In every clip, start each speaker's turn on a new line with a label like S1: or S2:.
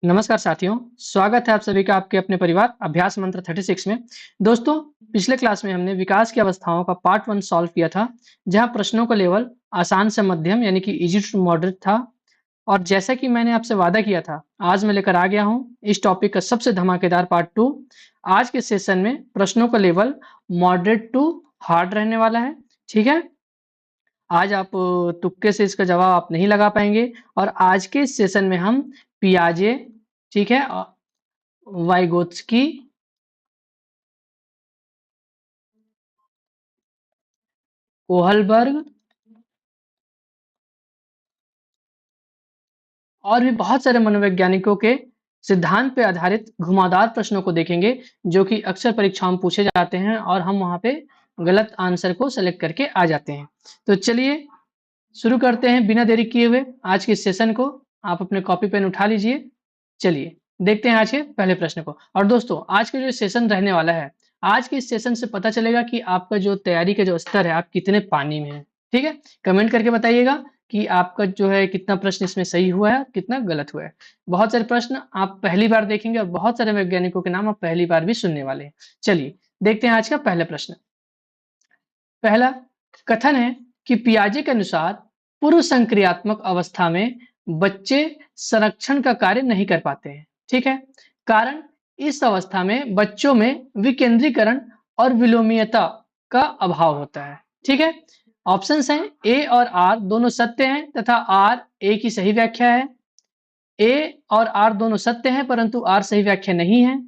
S1: नमस्कार साथियों, स्वागत है आप सभी का आपके अपने परिवार अभ्यास मंत्र 36 में। दोस्तों, पिछले क्लास में हमने विकास की अवस्थाओं का पार्ट 1 सॉल्व किया था, जहां प्रश्नों का लेवल आसान से मध्यम यानी कि इजी टू मॉडरेट था। और जैसा कि मैंने आपसे वादा किया था, आज मैं लेकर आ गया हूं इस टॉपिक का सबसे धमाकेदार पार्ट 2। आज के सेशन में प्रश्नों का लेवल मॉडरेट टू हार्ड रहने वाला है। ठीक है, आज आप तुक्के से इसका जवाब आप नहीं लगा पाएंगे। और आज के इस सेशन में हम पियाजे, ठीक है, वाइगोत्स्की, कोहलबर्ग और भी बहुत सारे मनोवैज्ञानिकों के सिद्धांत पे आधारित घुमावदार प्रश्नों को देखेंगे, जो कि अक्सर परीक्षाओं में पूछे जाते हैं और हम वहां पे गलत आंसर को सेलेक्ट करके आ जाते हैं। तो चलिए शुरू करते हैं बिना देरी किए हुए आज के सेशन को। आप अपने कॉपी पेन उठा लीजिए। चलिए देखते हैं आज के पहले प्रश्न को। और दोस्तों, आज का जो सेशन रहने वाला है, आज के इस सेशन से पता चलेगा कि आपका जो तैयारी का जो स्तर है, आप कितने पानी में हैं। ठीक है, कमेंट करके बताइएगा कि आपका जो है कितना प्रश्न इसमें सही हुआ है, कितना गलत हुआ है। बहुत सारे प्रश्न आप पहली बार देखेंगे और बहुत सारे वैज्ञानिकों के नाम आप पहली बार भी सुनने वाले हैं। चलिए देखते हैं आज का पहला प्रश्न। पहला कथन है कि पियाजे के अनुसार पूर्व संक्रियात्मक अवस्था में बच्चे संरक्षण का कार्य नहीं कर पाते हैं। ठीक है, कारण इस अवस्था में बच्चों में विकेंद्रीकरण और विलोमीयता का अभाव होता है। ठीक है, ऑप्शंस हैं ए और आर दोनों सत्य हैं तथा आर ए की सही व्याख्या है। ए और आर दोनों सत्य हैं परंतु आर सही व्याख्या नहीं है।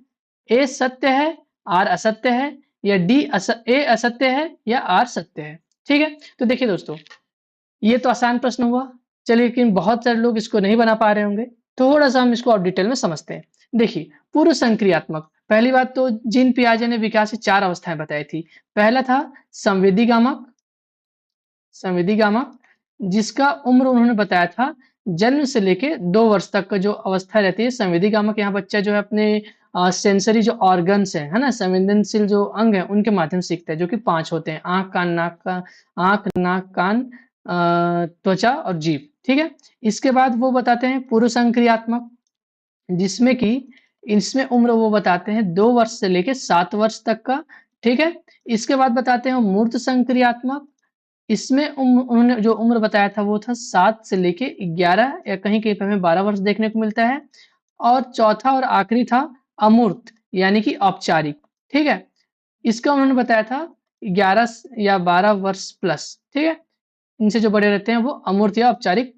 S1: ए सत्य है, आर असत्य है, या ए असत्य है या आर सत्य है। ठीक है, तो देखिए दोस्तों, ये तो आसान प्रश्न हुआ। चलिए, लेकिन बहुत सारे लोग इसको नहीं बना पा रहे होंगे। थोड़ा सा हम इसको और डिटेल में समझते हैं। देखिए, पूर्व संक्रियात्मक, पहली बात तो जीन पियाजे ने विकास की 4 अवस्थाएं बताई थी। पहला था संवेदीगामक, संवेदीगामक जिसका उम्र उन्होंने बताया था जन्म से लेके 2 वर्ष तक का जो अवस्था रहती है संवेदीगामक। यहाँ बच्चा जो है अपने सेंसरी जो ऑर्गन्स है ना, संवेदनशील जो अंग है उनके माध्यम से सीखता है, जो कि 5 होते हैं: आंख, नाक, कान, त्वचा और जीभ। ठीक है, इसके बाद वो बताते हैं पूर्व संक्रियात्मक, जिसमें कि इसमें उम्र वो बताते हैं 2 वर्ष से लेके 7 वर्ष तक का। ठीक है, इसके बाद बताते हैं मूर्त संक्रियात्मक। इसमें उन्होंने जो उम्र बताया था वो था 7 से लेके 11 या कहीं-कहीं पे हमें 12 वर्ष देखने को मिलता है। और चौथा और आखिरी था अमूर्त यानी कि औपचारिक। ठीक है, इसका उन्होंने बताया था 11 या 12 वर्ष प्लस। ठीक है, इनसे जो बड़े रहते हैं वो अमूर्त या औपचारिक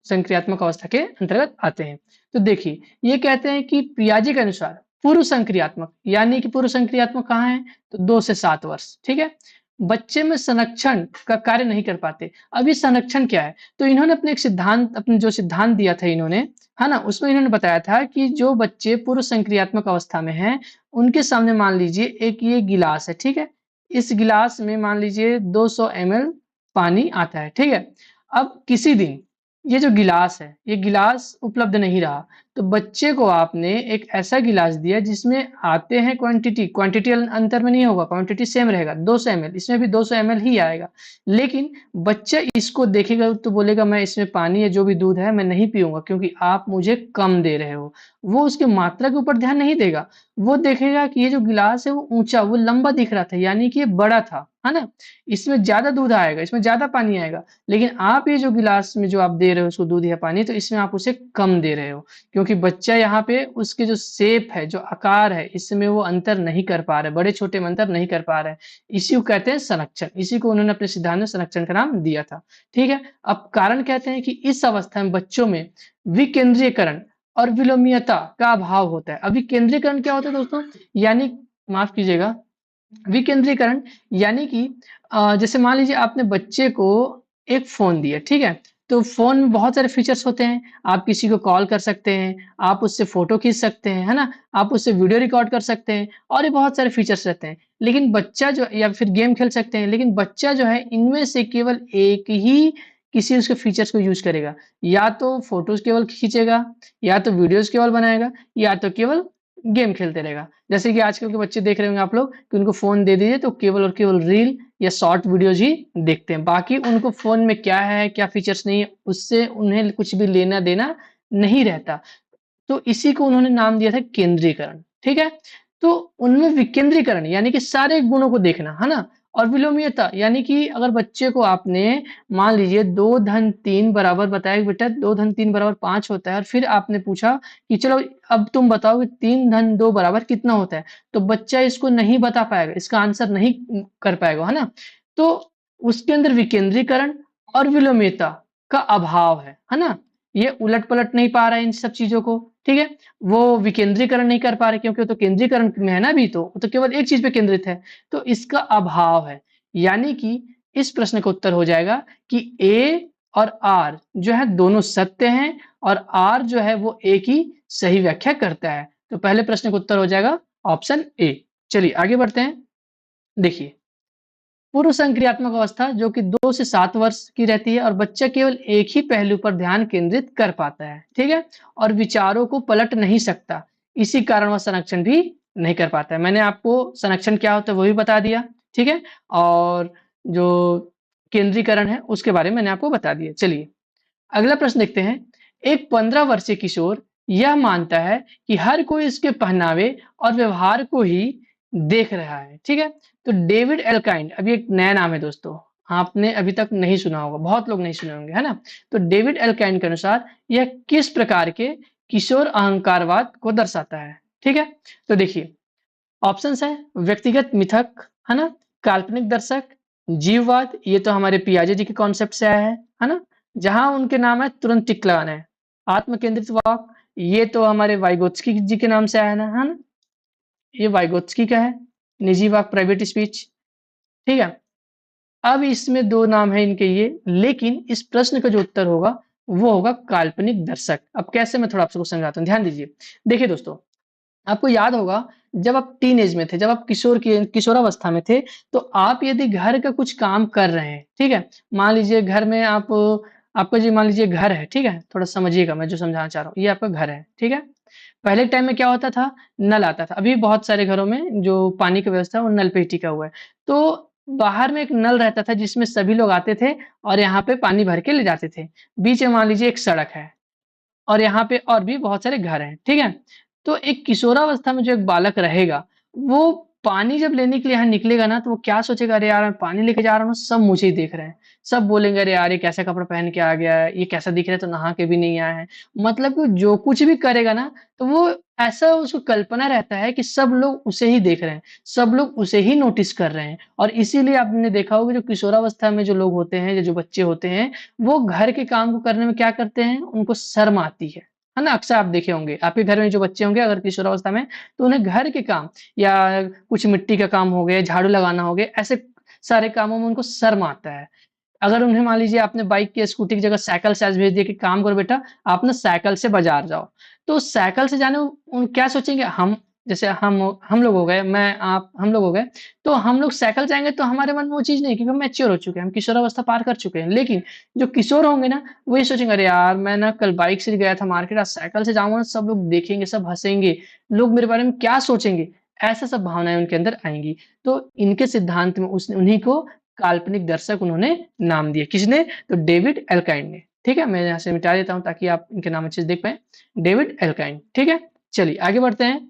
S1: संक्रियात्मक अवस्था के अंतर्गत आते हैं। तो देखिए, ये कहते हैं कि पियाजे के अनुसार पूर्व संक्रियात्मक, यानी कि पूर्व संक्रियात्मक कहाँ है, तो 2 से 7 वर्ष। ठीक है, बच्चे में संरक्षण का कार्य नहीं कर पाते। अब ये संरक्षण क्या है, तो इन्होंने अपने एक सिद्धांत, अपने जो सिद्धांत दिया था इन्होंने, है ना, उसमें इन्होंने बताया था कि जो बच्चे पूर्व संक्रियात्मक अवस्था में हैं, उनके सामने मान लीजिए एक ये गिलास है। ठीक है, इस गिलास में मान लीजिए 200 ml पानी आता है। ठीक है, अब किसी दिन ये जो गिलास है, ये गिलास उपलब्ध नहीं रहा, तो बच्चे को आपने एक ऐसा गिलास दिया जिसमें आते हैं क्वांटिटी अंतर में नहीं होगा, क्वांटिटी सेम रहेगा 200 ml, इसमें भी 200 ml ही आएगा। लेकिन बच्चा इसको देखेगा तो बोलेगा मैं इसमें पानी या जो भी दूध है मैं नहीं पीऊंगा, क्योंकि आप मुझे कम दे रहे हो। वो उसके मात्रा के ऊपर ध्यान नहीं देगा, वो देखेगा कि ये जो गिलास है वो ऊंचा, वो लंबा दिख रहा था, यानी कि ये बड़ा था, है ना, इसमें ज्यादा दूध आएगा, इसमें ज्यादा पानी आएगा। लेकिन आप ये जो गिलास में जो आप दे रहे हो उसको दूध या पानी, तो इसमें आप उसे कम दे रहे हो, क्योंकि बच्चा यहाँ पे उसके जो शेप है, जो आकार है, इसमें वो अंतर नहीं कर पा रहा है, बड़े छोटे में अंतर नहीं कर पा रहा है। इसी को कहते हैं संरक्षण, इसी को उन्होंने अपने सिद्धांत में संरक्षण का नाम दिया था। ठीक है, अब कारण कहते हैं कि इस अवस्था में बच्चों में विकेंद्रीयकरण और विलोमीयता का अभाव होता है। अब विकेंद्रीयकरण क्या होता है दोस्तों, यानी माफ कीजिएगा, विकेंद्रीकरण यानी कि जैसे मान लीजिए आपने बच्चे को एक फोन दिया। ठीक है, तो फोन में बहुत सारे फीचर्स होते हैं, आप किसी को कॉल कर सकते हैं, आप उससे फोटो खींच सकते हैं, है ना, आप उससे वीडियो रिकॉर्ड कर सकते हैं, और ये बहुत सारे फीचर्स रहते हैं। लेकिन बच्चा जो, या फिर गेम खेल सकते हैं, लेकिन बच्चा जो है इनमें से केवल एक ही किसी उसके फीचर्स को यूज करेगा। या तो फोटोज केवल खींचेगा, या तो वीडियोज केवल बनाएगा, या तो केवल गेम खेलते रहेगा। जैसे कि आजकल के बच्चे देख रहे होंगे आप लोग कि उनको फोन दे दीजिए तो केवल और केवल रील या शॉर्ट वीडियोज ही देखते हैं, बाकी उनको फोन में क्या है क्या फीचर्स नहीं है उससे उन्हें कुछ भी लेना देना नहीं रहता। तो इसी को उन्होंने नाम दिया था केंद्रीकरण, ठीक है? तो उनमें विकेंद्रीकरण यानी कि सारे गुणों को देखना, है ना? और विलोमीयता यानी कि अगर बच्चे को आपने मान लीजिए 2 धन 3 बराबर बताया कि बेटा 2 धन 3 बराबर 5 होता है और फिर आपने पूछा कि चलो अब तुम बताओ कि 3 धन 2 बराबर कितना होता है? तो बच्चा इसको नहीं बता पाएगा, इसका आंसर नहीं कर पाएगा, है ना? तो उसके अंदर विकेंद्रीकरण और विलोमीयता का अभाव है ना? ये उलट-पलट नहीं पा रहा है इन सब चीज़ों को, ठीक है? वो विकेंद्रीकरण नहीं कर पा रहे क्योंकि वो तो केंद्रीकरण में है ना अभी तो, वो तो केवल एक चीज़ पे केंद्रित है, तो इसका अभाव है। यानी कि इस प्रश्न का उत्तर हो जाएगा कि ए और आर जो है दोनों सत्य हैं और आर जो है वो ए की सही व्याख्या करता है। तो पहले प्रश्न का उत्तर हो जाएगा ऑप्शन ए। चलिए आगे बढ़ते हैं। देखिए पूर्व संक्रियात्मक अवस्था जो कि 2 से 7 वर्ष की रहती है और बच्चा केवल एक ही पहलू पर ध्यान केंद्रित कर पाता है, ठीक है? और विचारों को पलट नहीं सकता। इसी कारण वह संरक्षण भी नहीं कर पाता है। मैंने आपको संरक्षण क्या होता है वो भी बता दिया, ठीक है? और जो केंद्रीकरण है उसके बारे में मैंने आपको बता दिया। चलिए अगला प्रश्न देखते हैं। एक 15 वर्षीय किशोर यह मानता है कि हर कोई इसके पहनावे और व्यवहार को ही देख रहा है, ठीक है? तो डेविड एल्काइंड अभी एक नया नाम है दोस्तों, आपने अभी तक नहीं सुना होगा, बहुत लोग नहीं सुने होंगे, है ना? तो डेविड एल्काइंड के अनुसार यह किस प्रकार के किशोर अहंकारवाद को दर्शाता है, ठीक है? तो देखिए ऑप्शंस है व्यक्तिगत मिथक, है ना? काल्पनिक दर्शक, जीववाद, ये तो हमारे पियाजे जी के कॉन्सेप्ट से आया है ना? जहां उनके नाम है तुरंत टिक लगाना है। आत्मकेंद्रित वाक, ये तो हमारे वाइगोत्स्की जी के नाम से आया है ना? ये वाइगोत्स्की का है, निजी वाक प्राइवेट स्पीच, ठीक है? अब इसमें 2 नाम है इनके ये, लेकिन इस प्रश्न का जो उत्तर होगा, वो होगा काल्पनिक दर्शक। अब कैसे मैं थोड़ा आप सबको समझाता हूँ, ध्यान दीजिए। देखिए दोस्तों, आपको याद होगा जब आप टीनेज में थे, जब आप किशोरावस्था में थे, तो आप यदि घर का कुछ काम कर रहे हैं, ठीक है? मान लीजिए घर में आपका जी मान लीजिए घर है, ठीक है? थोड़ा समझिएगा मैं जो समझाना चाह रहा हूँ, ये आपका घर है, ठीक है? पहले के टाइम में क्या होता था, नल आता था। अभी बहुत सारे घरों में जो पानी की व्यवस्था है वो नल पे ही टिका हुआ है। तो बाहर में एक नल रहता था जिसमें सभी लोग आते थे और यहाँ पे पानी भर के ले जाते थे। बीच में मान लीजिए एक सड़क है और यहाँ पे और भी बहुत सारे घर हैं, ठीक है? तो एक किशोरावस्था में जो एक बालक रहेगा, वो पानी जब लेने के लिए यहाँ निकलेगा ना, तो वो क्या सोचेगा, अरे यार मैं पानी लेके जा रहा हूँ, सब मुझे ही देख रहे हैं। सब बोलेंगे, अरे यार ये कैसा कपड़ा पहन के आ गया है, ये कैसा दिख रहा है, तो नहा के भी नहीं आया है। मतलब कि जो कुछ भी करेगा ना, तो वो ऐसा उसको कल्पना रहता है कि सब लोग उसे ही देख रहे हैं, सब लोग उसे ही नोटिस कर रहे हैं। और इसीलिए आपने देखा होगा जो किशोरावस्था में जो लोग होते हैं, या जो बच्चे होते हैं, वो घर के काम को करने में क्या करते हैं, उनको शर्म आती है ना? अक्सर आप देखे होंगे, आपके घर में जो बच्चे होंगे अगर किशोरावस्था में, तो उन्हें घर के काम या कुछ मिट्टी का काम हो गया, झाड़ू लगाना हो गया, ऐसे सारे कामों में उनको शर्म आता है। अगर उन्हें मान लीजिए आपने बाइक या स्कूटी की जगह साइकिल से आज भेज दिया कि काम करो बेटा, आप ना साइकिल से बाज़ार जाओ। तो साइकिल से जाने उन क्या सोचेंगे, जैसे हम लोग हो गए, मैं, आप, हम लोग हो गए, तो हम लोग साइकिल जाएँगे तो हमारे मन में वो चीज़ नहीं है क्योंकि हम मैच्योर हो चुके हैं, हम किशोरावस्था पार कर चुके हैं। लेकिन जो किशोर होंगे ना, वो ये सोचेंगे, अरे यार मैं ना कल बाइक से गया था मार्केट, आज साइकिल से जाऊँगा ना, सब लोग देखेंगे, सब हँसेंगे, लोग मेरे बारे में क्या सोचेंगे? ऐसा सब भावनाएँ उनके अंदर आएँगी। तो इनके सिद्धांत में उस उन्हीं को काल्पनिक दर्शक उन्होंने नाम दिए। किसने? तो डेविड एल्काइंड ने। ठीक है? मैं यहाँ से मिटा देता हूँ ताकि आप इनके नाम अच्छे से देख पाएँ। डेविड एल्काइंड, ठीक है? चलिए आगे बढ़ते हैं।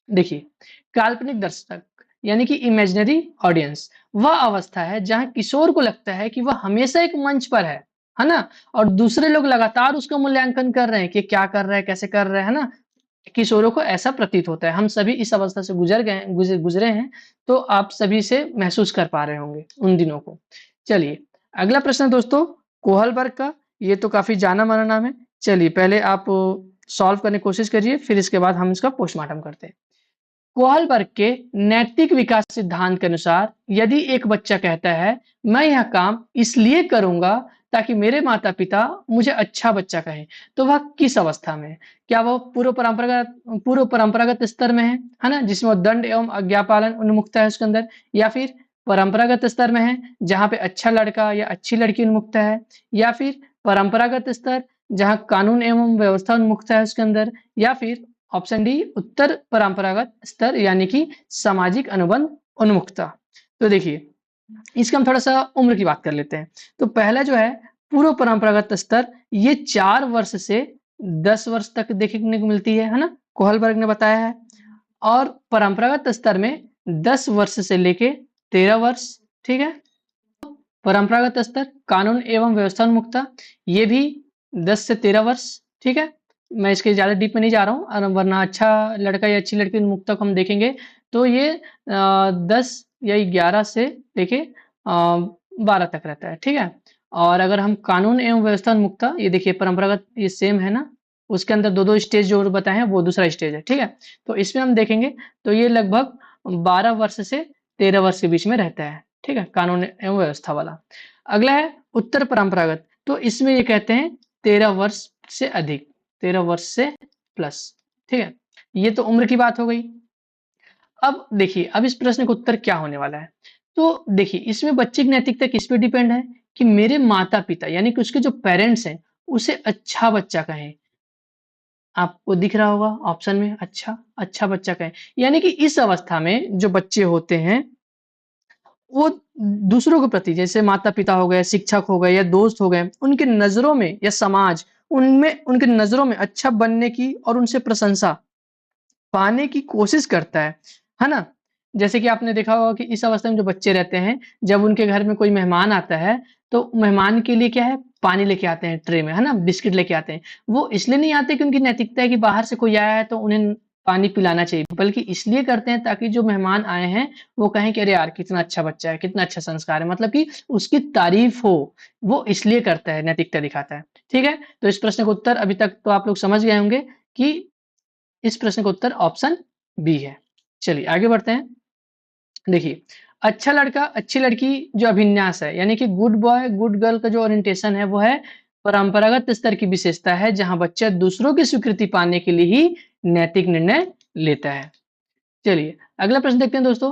S1: देखिए, काल्पनिक दर्शक यानी कि इमेजिनरी ऑडियंस वह अवस्था है जहाँ किशोर को लगता है कि वह हमेशा एक मंच पर है ना? और दूसरे लोग लगातार उसका मूल्यांकन कर रहे हैं कि क्या कर रहा है, कैसे कर रहा है ना? किशोरों को ऐसा प्रतीत होता है। हम सभी इस अवस्था से गुज़रे हैं, तो आप सभी से महसूस कर पा रहे होंगे उन दिनों को। चलिए, अगला प्रश्न दोस्तों कोहलबर्ग का, ये तो काफ़ी जाना-माना नाम है। चलिए, पहले आप सॉल्व करने की कोशिश करिए, फिर इसके बाद हम इसका पोस्टमार्टम करते हैं। कोहलबर्ग के नैतिक विकास सिद्धांत के अनुसार यदि एक बच्चा कहता है मैं यह काम इसलिए करूंगा ताकि मेरे माता पिता मुझे अच्छा बच्चा कहें, तो वह किस अवस्था में है? क्या वह पूर्व परंपरागत स्तर में है ना, जिसमें वो दंड एवं आज्ञापालन उन्मुखता है उसके अंदर, या फिर परंपरागत स्तर में है जहां पे अच्छा लड़का या अच्छी लड़की उन्मुखता है, या फिर परंपरागत स्तर जहां कानून एवं व्यवस्था उन्मुखता है उसके अंदर, या फिर ऑप्शन डी उत्तर परंपरागत स्तर यानी कि सामाजिक अनुबंध उन्मुखता। तो देखिए इसका हम थोड़ा-सा उम्र की बात कर लेते हैं। तो पहला जो है पूर्व परंपरागत स्तर, ये 4 वर्ष से 10 वर्ष तक देखने को मिलती है ना? कोहलबर्ग ने बताया है। और परंपरागत स्तर में 10 वर्ष से लेके 13 वर्ष, ठीक है? परंपरागत स्तर, कानून एवं व्यवस्था उन्मुक्तता, ये भी 10 से 13 वर्ष, ठीक है? मैं इसके ज़्यादा डीप में नहीं जा रहा हूँ वरना अच्छा लड़का या अच्छी लड़की उन्मुक्तता को हम देखेंगे तो ये 10 या 11 से लेके 12 तक रहता है, ठीक है? और अगर हम कानून एवं व्यवस्था उन्मुक्तता, ये देखिए परंपरागत ये सेम है ना? उसके अंदर 2-2 स्टेज जो बताए हैं वो दूसरा स्टेज है, ठीक है? तो इसमें हम देखेंगे तो ये लगभग 12 वर्ष से 13 वर्ष के बीच में रहता है, ठीक है? कानून एवं व्यवस्था वाला। अगला है उत्तर परंपरागत, तो इसमें ये कहते हैं 13 वर्ष से अधिक, 13 वर्ष से प्लस, ठीक है? ये तो उम्र की बात हो गई। अब देखिए, अब इस प्रश्न का उत्तर क्या होने वाला है? तो देखिए, इसमें बच्चे की नैतिकता किस पे डिपेंड है कि मेरे माता-पिता यानी कि उसके जो पेरेंट्स हैं, उसे अच्छा बच्चा कहें। आपको दिख रहा होगा ऑप्शन में अच्छा बच्चा कहें। यानी कि इस अवस्था में जो बच्चे होते हैं वो दूसरों के प्रति जैसे माता-पिता हो गए, शिक्षक हो गए या दोस्त हो गए, उनकी नज़रों में या समाज उनमें उनकी नज़रों में अच्छा बनने की और उनसे प्रशंसा पाने की कोशिश करता है ना? जैसे कि आपने देखा होगा कि इस अवस्था में जो बच्चे रहते हैं, जब उनके घर में कोई मेहमान आता है, तो मेहमान के लिए क्या है, पानी लेके आते हैं ट्रे में, है ना? बिस्किट लेके आते हैं। वो इसलिए नहीं आते कि उनकी नैतिकता है कि बाहर से कोई आया है तो उन्हें पानी पिलाना चाहिए, बल्कि इसलिए करते हैं ताकि जो मेहमान आए हैं, वो कहें कि अरे यार! कितना अच्छा बच्चा है, कितना अच्छा संस्कार है, मतलब कि उसकी तारीफ़ हो, वो इसलिए करता है, नैतिकता दिखाता है। ठीक है? तो इस प्रश्न का उत्तर अभी तक तो आप लोग समझ गए होंगे कि इस प्रश्न का उत्तर ऑप्शन बी है। चलिए आगे बढ़ते हैं। देखिए, अच्छा लड़का, अच्छी लड़की जो अभिन्यास है, यानी कि गुड बॉय, गुड गर्ल का जो ओरिएंटेशन है, वो है परंपरागत स्तर की विशेषता है, जहाँ बच्चा दूसरों की स्वीकृति पाने के लिए ही नैतिक निर्णय लेता है। चलिए, अगला प्रश्न देखते हैं दोस्तों।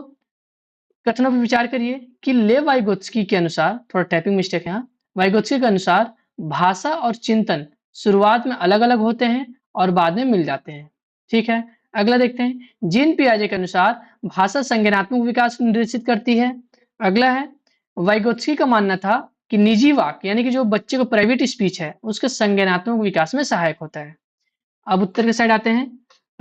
S1: कथनों पर विचार करिए कि लेव वाइगोत्स्की के अनुसार, थोड़ा टाइपिंग मिस्टेक है यहाँ, वाइगोत्स्की के अनुसार भाषा और चिंतन शुरुआत में अलग-अलग होते हैं और बाद में मिल जाते हैं। ठीक है? अगला देखते हैं। जीन पियाजे के अनुसार भाषा संज्ञानात्मक विकास को निर्देशित करती है। अगला है वाइगोत्स्की का मानना था कि निजी वाक्य यानी कि जो बच्चे को प्राइवेट स्पीच है, उसके संज्ञानात्मक विकास में सहायक होता है। अब उत्तर के साइड आते हैं।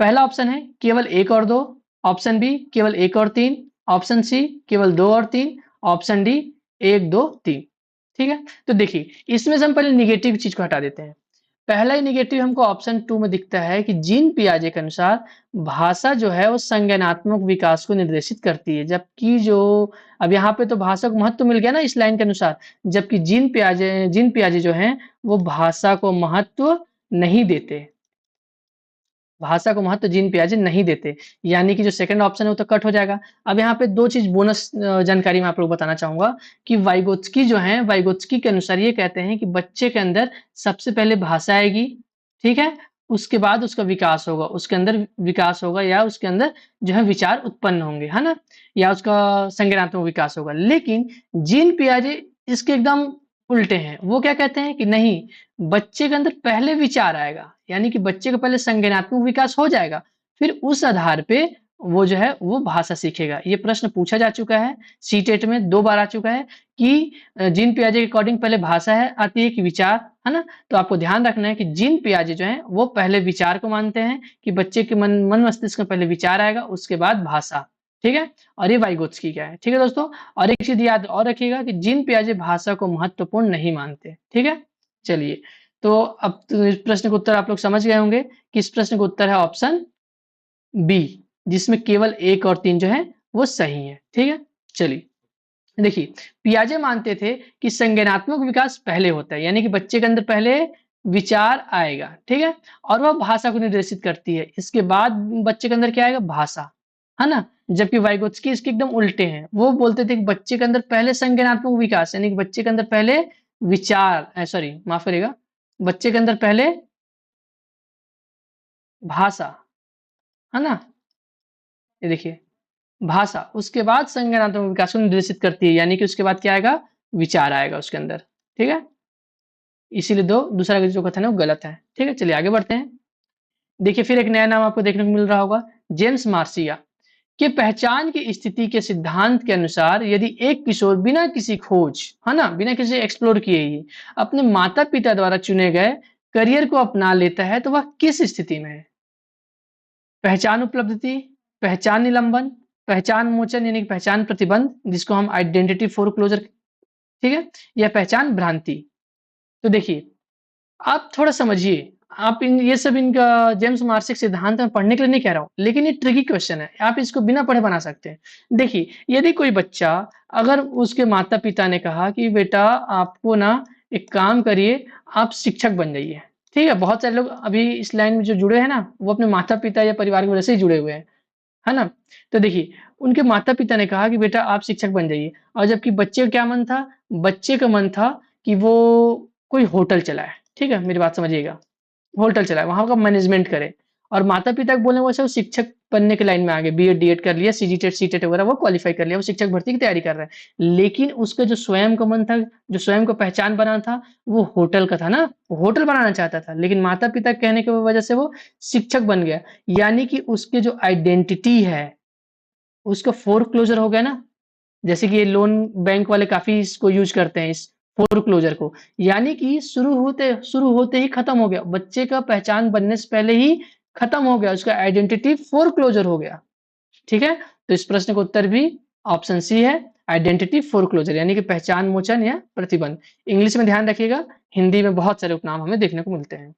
S1: पहला ऑप्शन है केवल 1 और 2, ऑप्शन बी केवल 1 और 3, ऑप्शन सी केवल 2 और 3, ऑप्शन डी 1, 2, 3। ठीक है? तो देखिए, इसमें से हम पहले नेगेटिव चीज़ को हटा देते हैं। पहला ही नेगेटिव हमको ऑप्शन 2 में दिखता है कि जीन पियाजे के अनुसार भाषा जो है वो संज्ञानात्मक विकास को निर्देशित करती है। जबकि जो अब यहाँ पे तो भाषा को महत्व मिल गया ना इस लाइन के अनुसार, जबकि जीन पियाजे जो हैं वो भाषा को महत्व नहीं देते। भाषा को महत्व जीन पियाजे नहीं देते, यानी कि जो सेकंड ऑप्शन है वो तो कट हो जाएगा। अब यहाँ पे 2 चीज़ बोनस जानकारी मैं आप लोगों को बताना चाहूँगा कि वाइगोत्स्की जो हैं, वाइगोत्स्की के अनुसार ये कहते हैं कि बच्चे के अंदर सबसे पहले भाषा आएगी, ठीक है? उसके बाद उसका विकास होगा, उसके अंदर विकास होगा या उसके अंदर जो है विचार उत्पन्न होंगे, है ना? या उसका संज्ञानात्मक विकास होगा। लेकिन जीन पियाजे इसके एकदम उल्टे हैं। वो क्या कहते हैं कि नहीं, बच्चे के अंदर पहले विचार आएगा, यानी कि बच्चे का पहले संज्ञानात्मक विकास हो जाएगा, फिर उस आधार पे वो जो है वो भाषा सीखेगा। ये प्रश्न पूछा जा चुका है, सीटेट में 2 बार आ चुका है कि जीन पियाजे के अकॉर्डिंग पहले भाषा है आती है कि विचार, है ना? तो आपको ध्यान रखना है कि जीन पियाजे जो हैं वो पहले विचार को मानते हैं कि बच्चे के मन मस्तिष्क में पहले विचार आएगा, उसके बाद भाषा, ठीक है? और ये वाइगोत्स्की का है, ठीक है दोस्तों? और एक चीज़ याद और रखिएगा कि जीन पियाजे भाषा को महत्वपूर्ण नहीं मानते, ठीक है? चलिए, तो अब तो इस प्रश्न का उत्तर आप लोग समझ गए होंगे कि इस प्रश्न का उत्तर है ऑप्शन बी, जिसमें केवल 1 और 3 जो है वो सही है, ठीक है? चलिए, देखिए पियाजे मानते थे कि संज्ञानात्मक विकास पहले होता है, यानी कि बच्चे के अंदर पहले विचार आएगा, ठीक है? और वह भाषा को निर्देशित करती है। इसके बाद बच्चे के अंदर क्या आएगा? भाषा, है ना? जबकि वाइगोत्स्की इसके एकदम उल्टे हैं। वो बोलते थे कि बच्चे के अंदर पहले संज्ञानात्मक विकास यानी कि बच्चे के अंदर पहले विचार सॉरी माफ करिएगा, बच्चे के अंदर पहले भाषा, है ना? ये देखिए भाषा, उसके बाद संज्ञानात्मक विकास को निर्देशित करती है, यानी कि उसके बाद क्या आएगा? विचार आएगा उसके अंदर, ठीक है? इसीलिए दूसरा जो कथन है वो गलत है, ठीक है? चलिए आगे बढ़ते हैं। देखिए फिर एक नया नाम आपको देखने को मिल रहा होगा, जेम्स मार्सिया के पहचान की स्थिति के सिद्धांत के अनुसार यदि एक किशोर बिना किसी खोज, है ना? बिना किसी एक्सप्लोर किए ही अपने माता-पिता द्वारा चुने गए करियर को अपना लेता है तो वह किस स्थिति में है? पहचान उपलब्धि, पहचान निलंबन, पहचान मोचन यानी कि पहचान प्रतिबंध जिसको हम आइडेंटिटी फोरक्लोजर, ठीक है? या पहचान भ्रांति। तो देखिए, आप थोड़ा समझिए, आप इन ये सब इनका जेम्स मार्शिक सिद्धांत मैं पढ़ने के लिए नहीं कह रहा हूँ, लेकिन ये ट्रिकी क्वेश्चन है, आप इसको बिना पढ़े बना सकते हैं। देखिए, यदि कोई बच्चा, अगर उसके माता-पिता ने कहा कि बेटा आपको ना एक काम करिए, आप शिक्षक बन जाइए, ठीक है? बहुत सारे लोग अभी इस लाइन में जो जुड़े हैं ना, वो अपने माता-पिता या परिवार की वजह से ही जुड़े हुए हैं, है ना? तो देखिए, उनके माता-पिता ने कहा कि बेटा आप शिक्षक बन जाइए और जबकि बच्चे का क्या मन था? बच्चे का मन था कि वो कोई होटल चलाए, ठीक है? मेरी बात समझिएगा। होटल चलाए, वहाँ का मैनेजमेंट करे और माता-पिता के बोलने की वजह से वो शिक्षक बनने की लाइन में आ गए। बीएड, डीएड कर लिया, सीजीटेट, सीटेट वगैरह वो क्वालीफाई कर लिया, वो शिक्षक भर्ती की तैयारी कर रहा है। लेकिन उसका जो स्वयं का मन था, जो स्वयं को पहचान बनाना था, वो होटल का था ना, वो होटल बनाना चाहता था। लेकिन माता-पिता के कहने की वजह से वो शिक्षक बन गया। यानी कि उसकी जो आइडेंटिटी है, उसका फोरक्लोजर हो गया ना। जैसे कि ये लोन बैंक वाले काफ़ी इसको यूज़ करते हैं, इस फोरक्लोजर को। यानी कि शुरू होते ही खत्म हो गया। बच्चे का पहचान बनने से पहले ही खत्म हो गया, उसका आइडेंटिटी फोरक्लोजर हो गया। ठीक है? तो इस प्रश्न का उत्तर भी ऑप्शन सी है, आइडेंटिटी फोरक्लोजर यानी कि पहचान मोचन या प्रतिबंध। इंग्लिश में ध्यान रखिएगा, हिंदी में बहुत सारे उपनाम हमें देखने को मिलते हैं।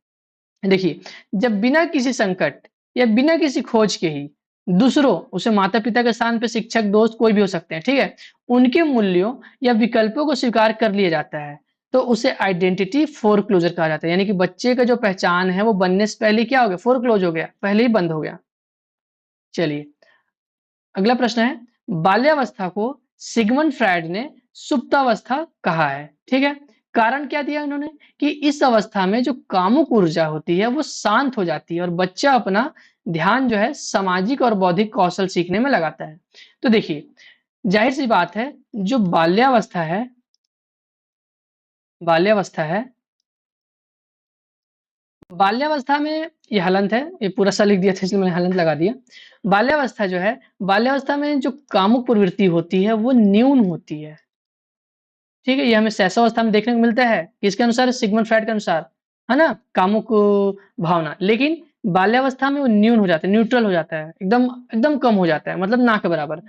S1: देखिए, जब बिना किसी संकट या बिना किसी खोज के ही दूसरों, उसे माता-पिता के स्थान पे शिक्षक, दोस्त कोई भी हो सकते हैं, ठीक है? उनके मूल्यों या विकल्पों को स्वीकार कर लिया जाता है, तो उसे आइडेंटिटी फोरक्लोजर कहा जाता है। यानी कि बच्चे का जो पहचान है, वो बनने से पहले क्या हो गया? फोरक्लोज हो गया, पहले ही बंद हो गया। चलिए, अगला प्रश्न है, बाल्यावस्था को सिगमंड फ्रायड ने सुप्तावस्था कहा है, ठीक है? कारण क्या दिया इन्होंने कि इस अवस्था में जो कामुक ऊर्जा होती है वो शांत हो जाती है और बच्चा अपना ध्यान जो है सामाजिक और बौद्धिक कौशल सीखने में लगाता है। तो देखिए, जाहिर सी बात है, जो बाल्यावस्था है, बाल्यावस्था में ये हलंत है, ये पूरा सा लिख दिया था इसलिए मैंने हलंत लगा दिया। बाल्यावस्था जो है, बाल्यावस्था में जो कामुक प्रवृत्ति होती है वो न्यून होती है। ठीक है? ये हमें शैशवावस्था में देखने को मिलता है, किसके अनुसार? सिगमंड फ्रायड के अनुसार, है ना? कामुक भावना। लेकिन बाल्यावस्था में वो न्यून हो जाता है, न्यूट्रल हो जाता है, एकदम एकदम कम हो जाता है, मतलब ना के बराबर।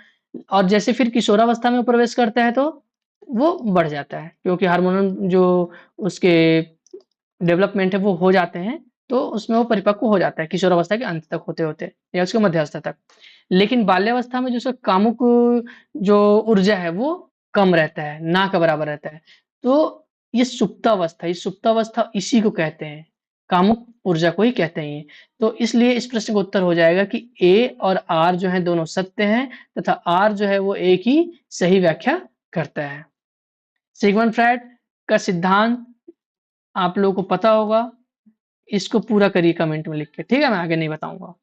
S1: और जैसे फिर किशोरावस्था में वो प्रवेश करता है तो वो बढ़ जाता है, क्योंकि हार्मोनल जो उसके डेवलपमेंट है वो हो जाते हैं, तो उसमें वो परिपक्व हो जाता है किशोरावस्था के अंत तक होते-होते या उसके मध्यावस्था तक। लेकिन बाल्यावस्था में जो उसका कामुक जो ऊर्जा है वो कम रहता है, ना के बराबर रहता है। तो ये सुप्तावस्था इसी को कहते हैं, कामुक ऊर्जा को ही कहते हैं ये। तो इसलिए इस प्रश्न का उत्तर हो जाएगा कि ए और आर जो हैं दोनों सत्य हैं तथा आर जो है वो ए की सही व्याख्या करता है। सिगमंड फ्रायड का सिद्धांत आप लोगों को पता होगा, इसको पूरा करिए कमेंट में लिख के, ठीक है? मैं आगे नहीं बताऊँगा।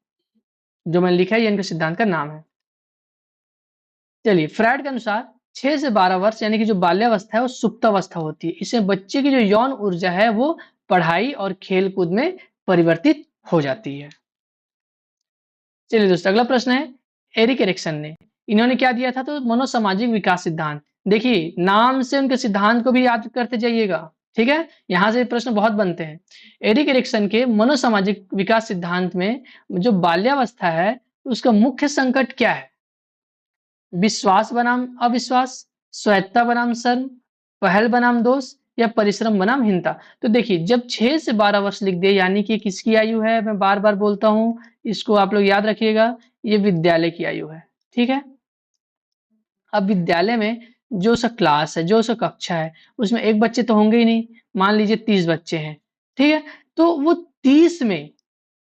S1: जो मैंने लिखा है ये इनके सिद्धांत का नाम है। चलिए, फ्रायड के अनुसार 6 से 12 वर्ष यानी कि जो बाल्यावस्था है वो सुप्तावस्था होती है। इसमें बच्चे की जो यौन ऊर्जा है वो पढ़ाई और खेल-कूद में परिवर्तित हो जाती है। चलिए दोस्तों, अगला प्रश्न है, एरिक एरिक्सन ने, इन्होंने क्या दिया था? तो मनोसामाजिक विकास सिद्धांत। देखिए, नाम से उनके सिद्धांत को भी याद करते जाइएगा, ठीक है? यहाँ से प्रश्न बहुत बनते हैं। एरिक एरिक्सन के मनोसामाजिक विकास सिद्धांत में जो बाल्यावस्था है, उसका मुख्य संकट क्या है? विश्वास बनाम अविश्वास, स्वायत्तता बनाम शर्म, पहल बनाम दोष या परिश्रम बनाम हीनता। तो देखिए, जब 6 से 12 वर्ष लिख दिए यानी कि किसकी आयु है? मैं बार-बार बोलता हूँ, इसको आप लोग याद रखिएगा, ये विद्यालय की आयु है, ठीक है? अब विद्यालय में जो सा क्लास है, जो सा कक्षा है, उसमें 1 बच्चे तो होंगे ही नहीं, मान लीजिए 30 बच्चे हैं, ठीक है? तो वो 30 में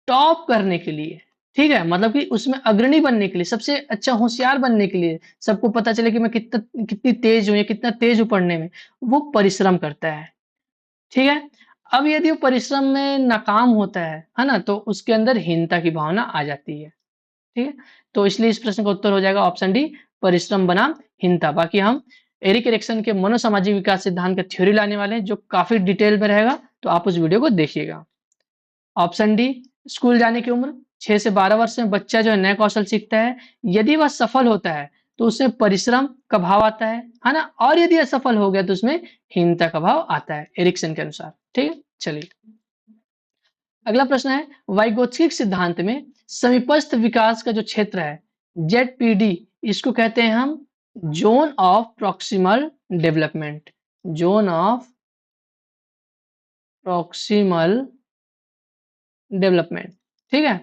S1: टॉप करने के लिए, ठीक है? मतलब कि उसमें अग्रणी बनने के लिए, सबसे अच्छा होशियार बनने के लिए, सबको पता चले कि मैं कितनी तेज़ हूँ या कितना तेज़ हूँ पढ़ने में, वो परिश्रम करता है, ठीक है? अब यदि वो परिश्रम में नाकाम होता है ना? तो उसके अंदर हीनता की भावना आ जाती है, ठीक है? तो इसलिए इस प्रश्न का उत्तर हो जाएगा ऑप्शन डी, परिश्रम बनाम हीनता। बाकी हम एरिक एरिक्सन के मनोसामाजिक विकास सिद्धांत का थ्योरी लाने वाले हैं, जो काफ़ी डिटेल में रहेगा, तो आप उस वीडियो को देखिएगा। ऑप्शन डी, स्कूल जाने की उम्र 6 से 12 वर्ष में बच्चा जो है नए कौशल सीखता है। यदि वह सफल होता है तो उसमें परिश्रम का भाव आता है ना? और यदि असफल हो गया तो उसमें हीनता का भाव आता है एरिक्सन के अनुसार। ठीक है? चलिए। अगला प्रश्न है, वाइगोत्स्की सिद्धांत में समीपस्थ विकास का जो क्षेत्र है जेडपीडी, इसको कहते हैं हम zone of proximal development. Zone of proximal development, ठीक है।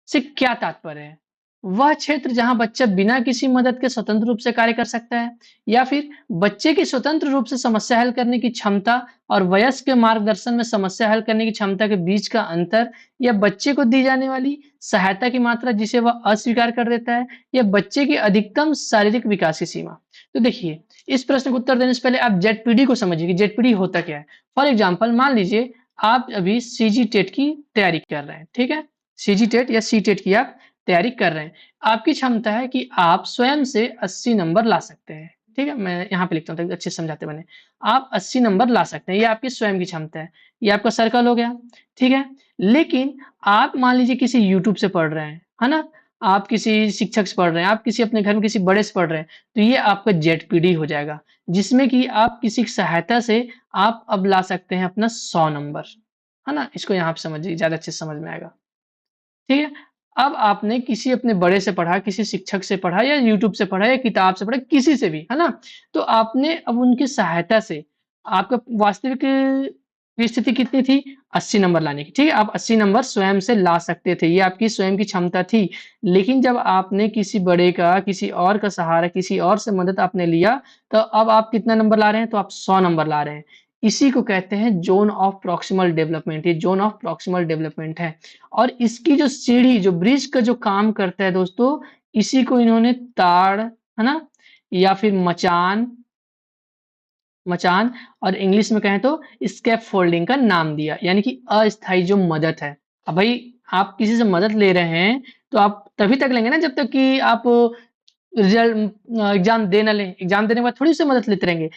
S1: से क्या तात्पर्य है? वह क्षेत्र जहां बच्चा बिना किसी मदद के स्वतंत्र रूप से कार्य कर सकता है, या फिर बच्चे की स्वतंत्र रूप से समस्या हल करने की क्षमता और वयस्क के मार्गदर्शन में समस्या हल करने की क्षमता के बीच का अंतर, या बच्चे को दी जाने वाली सहायता की मात्रा जिसे वह अस्वीकार कर देता है, या बच्चे की अधिकतम शारीरिक विकास की सीमा। तो देखिए, इस प्रश्न को उत्तर देने से पहले आप जेडपीडी को समझिए कि जेडपीडी होता क्या है। फॉर एग्जाम्पल, मान लीजिए आप अभी सीजी टेट की तैयारी कर रहे हैं, ठीक है। सीजी टेट या सी टेट की आप तैयारी कर रहे हैं। आपकी क्षमता है कि आप स्वयं से 80 नंबर ला सकते हैं, ठीक है। मैं यहाँ पे लिखता हूँ ताकि अच्छे से समझाते बने। आप 80 नंबर ला सकते हैं, ये आपकी स्वयं की क्षमता है। ये आपका सर्कल हो गया, ठीक है। लेकिन आप मान लीजिए किसी यूट्यूब से पढ़ रहे हैं, है ना? आप किसी शिक्षक से पढ़ रहे हैं, आप किसी अपने घर में किसी बड़े से पढ़ रहे हैं, तो ये आपका जेडपीडी हो जाएगा, जिसमें कि आप किसी की सहायता से आप अब ला सकते हैं अपना 100 नंबर, है ना? इसको यहाँ पे समझिए, ज़्यादा अच्छे से समझ में आएगा। ठीक है? अब आपने किसी अपने बड़े से पढ़ा, किसी शिक्षक से पढ़ा या यूट्यूब से पढ़ा या किताब से पढ़ा, किसी से भी, है ना? तो आपने अब उनकी सहायता से आपका वास्तविक की स्थिति कितनी थी? 80 नंबर लाने की, ठीक है? आप 80 नंबर स्वयं से ला सकते थे, ये आपकी स्वयं की क्षमता थी। लेकिन जब आपने किसी बड़े का, किसी और का सहारा, किसी और से मदद आपने लिया, तो अब आप कितना नंबर ला रहे हैं? तो आप 100 नंबर ला रहे हैं। इसी को कहते हैं ज़ोन ऑफ प्रॉक्सिमल डेवलपमेंट, ये ज़ोन ऑफ प्रॉक्सिमल डेवलपमेंट है। और इसकी जो सीढ़ी, जो ब्रिज का जो काम करता है दोस्तों, इसी को इन्होंने ताड़, है ना? या फिर मचान, मचान और इंग्लिश में कहें तो स्कैफोल्डिंग का नाम दिया, यानी कि अस्थायी जो मदद है। अब भाई, आप किसी से मदद ले रहे हैं, तो आप तभी तक लेंगे ना जब तक कि आप रिजल्ट एग्जाम दे ना लें। एग्जाम देने के बाद थोड़ी उससे मदद लेते रहेंगे।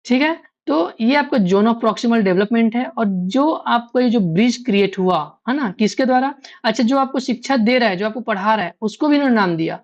S1: ठीक है? तो ये आपका ज़ोन ऑफ प्रॉक्सिमल डेवलपमेंट है, और जो आपका ये जो ब्रिज क्रिएट हुआ, है ना? किसके द्वारा? अच्छा, जो आपको शिक्षा दे रहा है, जो आपको पढ़ा रहा है, उसको भी इन्होंने नाम दिया।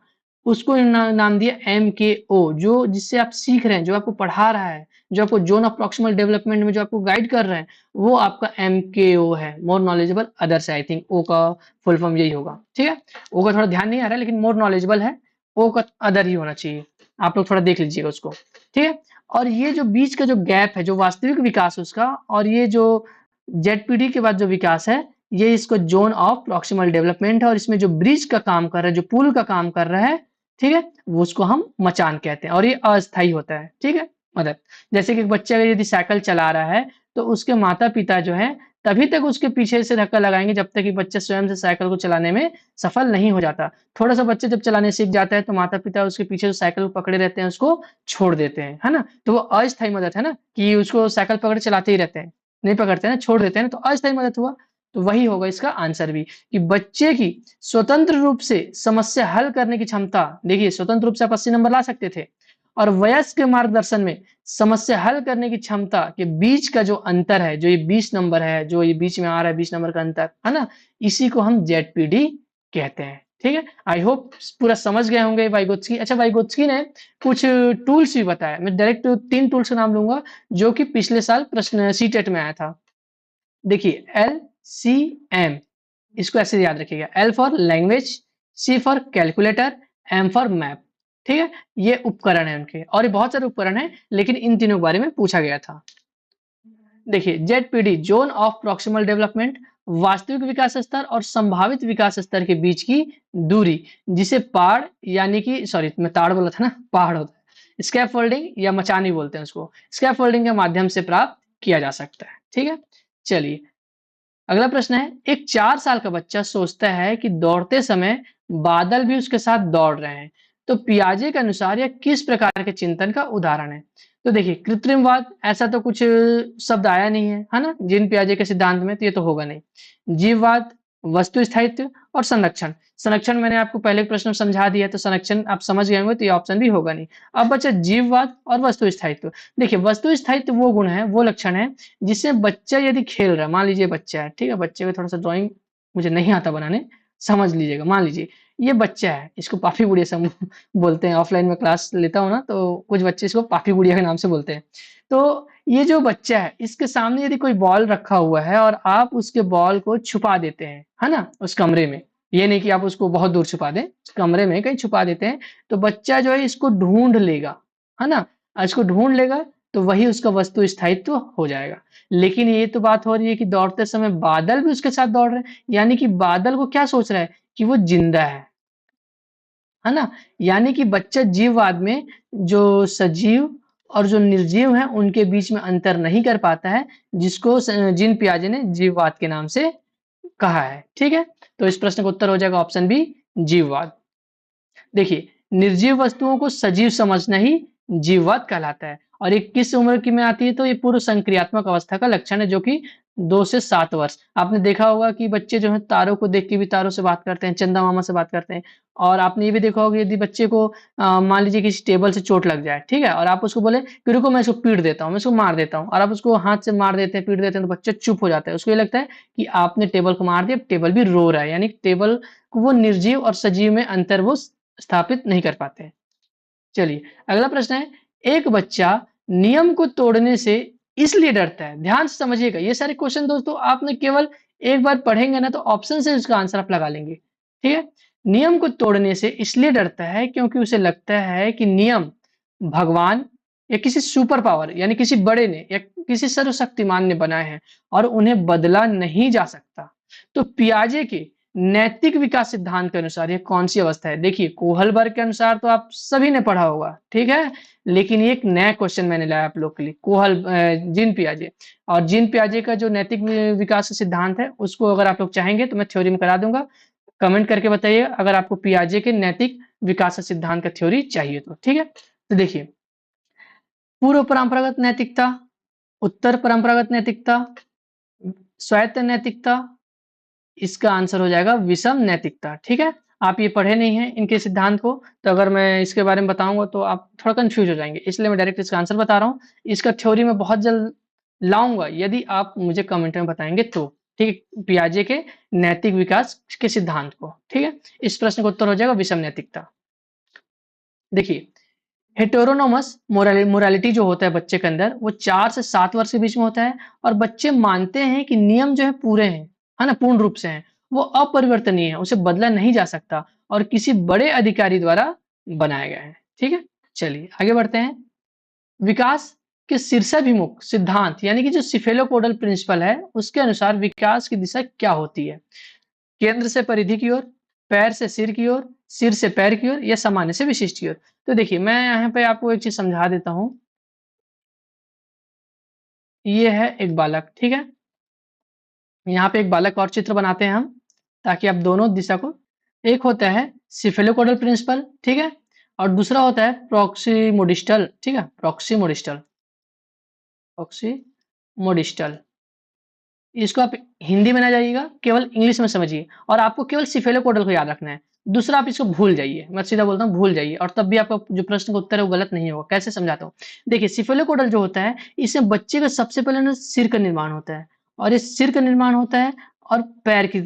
S1: उसको नाम दिया एमकेओ, जो जिससे आप सीख रहे हैं, जो आपको पढ़ा रहा है, जो आपको ज़ोन ऑफ प्रॉक्सिमल डेवलपमेंट में जो आपको गाइड कर रहे हैं, वो आपका एमकेओ है, more knowledgeable others. I think O का फुल फॉर्म यही होगा, ठीक है? ओ का थोड़ा ध्यान नहीं आ रहा है, लेकिन मोर नॉलेजेबल है, ओ का अदर ही होना चाहिए। आप लोग थोड़ा देख लीजिएगा उसको, ठीक है? और ये जो बीच का जो गैप है, जो वास्तविक विकास है उसका, और ये जो जेडपीडी के बाद जो विकास है, ये इसको ज़ोन ऑफ प्रॉक्सिमल डेवलपमेंट है, और इसमें जो ब्रिज का काम कर रहा है, जो पुल का काम कर रहा है, ठीक है? वो उसको हम मचान कहते हैं, और ये अस्थायी होता है, ठीक है? मदद। जैसे कि एक बच्चा अगर यदि साइकिल चला रहा है, तो उसके माता-पिता जो हैं, तभी तक उसके पीछे से धक्का लगाएँगे जब तक कि बच्चा स्वयं से साइकिल को चलाने में सफल नहीं हो जाता। थोड़ा-सा बच्चा जब चलाने सीख जाता है, तो माता-पिता उसके पीछे जो साइकिल पकड़े रहते हैं, उसको छोड़ देते हैं, है ना? तो वो अस्थायी मदद है ना, कि उसको साइकिल पकड़ चलाते ही रहते हैं। नहीं पकड़ते हैं ना, छोड़ देते हैं ना, तो अस्थायी मदद हुआ। तो वही होगा इसका आंसर भी, कि बच्चे की स्वतंत्र रूप से समस्या हल करने की क्षमता, देखिए स्वतंत्र रूप से आप 80 नंबर ला सकते थे, और वयस्क के मार्गदर्शन में समस्या हल करने की क्षमता के बीच का जो अंतर है, जो ये 20 नंबर है, जो ये बीच में आ रहा है 20 नंबर का अंतर, है ना? इसी को हम जेडपीडी कहते हैं, ठीक है? आई होप पूरा समझ गए होंगे वाइगोत्स्की। अच्छा, वाइगोत्स्की ने कुछ टूल्स भी बताया। मैं डायरेक्ट 3 टूल्स का नाम लूँगा, जो कि पिछले साल प्रश्न सीटेट में आया था। देखिए, एलसीएम, इसको ऐसे याद रखिएगा। L for language, C for calculator, M for map, ठीक है? ये उपकरण है उनके, और ये बहुत सारे उपकरण हैं, लेकिन इन तीनों के बारे में पूछा गया था। देखिए, ZPD zone of proximal development, वास्तविक विकास स्तर और संभावित विकास स्तर के बीच की दूरी, जिसे पाड़, यानी कि सॉरी, मैं ताड़ बोला था ना, पहाड़ होता है। स्कैफोल्डिंग या मचानी बोलते हैं उसको। स्कैफोल्डिंग के माध्यम से प्राप्त किया जा सकता है, ठीक है? चलिए, अगला प्रश्न है, एक 4 साल का बच्चा सोचता है कि दौड़ते समय बादल भी उसके साथ दौड़ रहे हैं। तो पियाजे के अनुसार यह किस प्रकार के चिंतन का उदाहरण है? तो देखिए, कृत्रिमवाद, ऐसा तो कुछ शब्द आया नहीं है ना? जीन पियाजे के सिद्धांत में, तो ये तो होगा नहीं। जीववाद, वस्तु स्थायित्व और संरक्षण। संरक्षण मैंने आपको पहले के प्रश्न में समझा दिया, तो संरक्षण आप समझ गए होंगे, तो ये ऑप्शन भी होगा नहीं। अब बचा जीववाद और वस्तु स्थायित्व। देखिए, वस्तु स्थायित्व वो गुण है, वो लक्षण है, जिससे बच्चा यदि खेल रहा है, मान लीजिए बच्चा है, ठीक है? बच्चे को थोड़ा-सा ड्राइंग मुझे नहीं आता बनाने, समझ लीजिएगा, मान लीजिए ये बच्चा है, इसको पाफी गुड़िया बोलते हैं। ऑफलाइन में क्लास लेता हूँ ना, तो कुछ बच्चे इसको पाफी गुड़िया के नाम से बोलते हैं। तो ये जो बच्चा है, इसके सामने यदि कोई बॉल रखा हुआ है और आप उसके बॉल को छुपा देते हैं, है ना, उस कमरे में, ये नहीं कि आप उसको बहुत दूर छुपा दें, कमरे में कहीं छुपा देते हैं, तो बच्चा जो है इसको ढूंढ लेगा, है ना, इसको ढूंढ लेगा, तो वही उसका वस्तु स्थायित्व हो जाएगा। लेकिन ये तो बात हो रही है कि दौड़ते समय बादल भी उसके साथ दौड़ रहे हैं, यानी कि बादल को क्या सोच रहा है कि वो जिंदा है ना? यानी कि बच्चा जीववाद में जो सजीव और जो निर्जीव है उनके बीच में अंतर नहीं कर पाता है, जिसको जीन पियाजे ने जीववाद के नाम से कहा है। ठीक है, तो इस प्रश्न का उत्तर हो जाएगा ऑप्शन बी, जीववाद। देखिए, निर्जीव वस्तुओं को सजीव समझना ही जीववाद कहलाता है। और ये किस उम्र की में आती है, तो ये पूर्व संक्रियात्मक अवस्था का लक्षण है, जो कि 2 से 7 वर्ष। आपने देखा होगा कि बच्चे जो है तारों को देख के भी तारों से बात करते हैं, चंदा मामा से बात करते हैं। और आपने ये भी देखा होगा, यदि बच्चे को मान लीजिए किसी टेबल से चोट लग जाए, ठीक है, और आप उसको बोले कि रुको मैं इसको पीट देता हूँ, मैं इसको मार देता हूँ, और आप उसको हाथ से मार देते हैं, पीट देते हैं, तो बच्चा चुप हो जाता है। उसको ये लगता है कि आपने टेबल को मार दिया, टेबल भी रो रहा है, यानी टेबल को वो निर्जीव और सजीव में अंतर वो स्थापित नहीं कर पाते हैं। चलिए, अगला प्रश्न है, एक बच्चा नियम को तोड़ने से इसलिए डरता है। ध्यान से समझिएगा, ये सारे क्वेश्चन दोस्तों आपने केवल एक बार पढ़ेंगे ना, तो ऑप्शन से इसका आंसर आप लगा लेंगे। ठीक है, नियम को तोड़ने से इसलिए डरता है क्योंकि उसे लगता है कि नियम भगवान या किसी सुपर पावर यानी किसी बड़े ने या किसी सर्वशक्तिमान ने बनाए हैं और उन्हें बदला नहीं जा सकता। तो पियाजे के नैतिक विकास सिद्धांत के अनुसार ये कौन सी अवस्था है? देखिए, कोहलबर्ग के अनुसार तो आप सभी ने पढ़ा होगा, ठीक है, लेकिन ये एक नया क्वेश्चन मैंने लाया आप लोग के लिए, जीन पियाजे। और जीन पियाजे का जो नैतिक विकास का सिद्धांत है, उसको अगर आप लोग चाहेंगे तो मैं थ्योरी में करा दूंगा। कमेंट करके बताइए अगर आपको पियाजे के नैतिक विकास का सिद्धांत का थ्योरी चाहिए तो। ठीक है, तो देखिए, पूर्व परंपरागत नैतिकता, उत्तर परंपरागत नैतिकता, स्वायत्त नैतिकता, इसका आंसर हो जाएगा विषम नैतिकता। ठीक है, आप ये पढ़े नहीं हैं इनके सिद्धांत को, तो अगर मैं इसके बारे में बताऊंगा तो आप थोड़ा कंफ्यूज हो जाएंगे, इसलिए मैं डायरेक्ट इसका आंसर बता रहा हूँ। इसका थ्योरी मैं बहुत जल्द लाऊंगा यदि आप मुझे कमेंट में बताएंगे तो। ठीक है, पियाजे के नैतिक विकास के सिद्धांत को। ठीक है, इस प्रश्न का उत्तर हो जाएगा विषम नैतिकता। देखिए, हेटेरोनोमस मोरालिटी जो होता है बच्चे के अंदर, वो 4 से 7 वर्ष के बीच में होता है, और बच्चे मानते हैं कि नियम जो है पूरे हैं, है ना, पूर्ण रूप से हैं, वो अपरिवर्तनीय है, उसे बदला नहीं जा सकता और किसी बड़े अधिकारी द्वारा बनाया गया है। ठीक है, चलिए आगे बढ़ते हैं। विकास के शीर्षाभिमुख सिद्धांत यानी कि जो सिफेलोपोडल प्रिंसिपल है, उसके अनुसार विकास की दिशा क्या होती है? केंद्र से परिधि की ओर, पैर से सिर की ओर, सिर से पैर की ओर, या सामान्य से विशिष्ट की ओर? तो देखिए, मैं यहाँ पे आपको एक चीज समझा देता हूँ। ये है एक बालक, ठीक है, यहाँ पे एक बालक और चित्र बनाते हैं हम, ताकि आप दोनों दिशा को, एक होता है सिफेलोकोडल प्रिंसिपल, ठीक है, और दूसरा होता है प्रॉक्सिमोडिस्टल। ठीक है, प्रॉक्सिमोडिस्टल, प्रॉक्सिमोडिस्टल। इसको आप हिंदी में ना जाइएगा, केवल इंग्लिश में समझिए, और आपको केवल सिफेलोपोडल को याद रखना है। दूसरा आप इसको भूल जाइए, मैं सीधा बोलता हूँ भूल जाइए, और तब भी आपका जो प्रश्न का उत्तर है वो गलत नहीं होगा। कैसे समझाता हूँ, देखिए, सिफेलोपोडल जो होता है, इसमें बच्चे का सबसे पहले ना सिर का निर्माण होता है, और इस सिर का निर्माण होता है और पैर की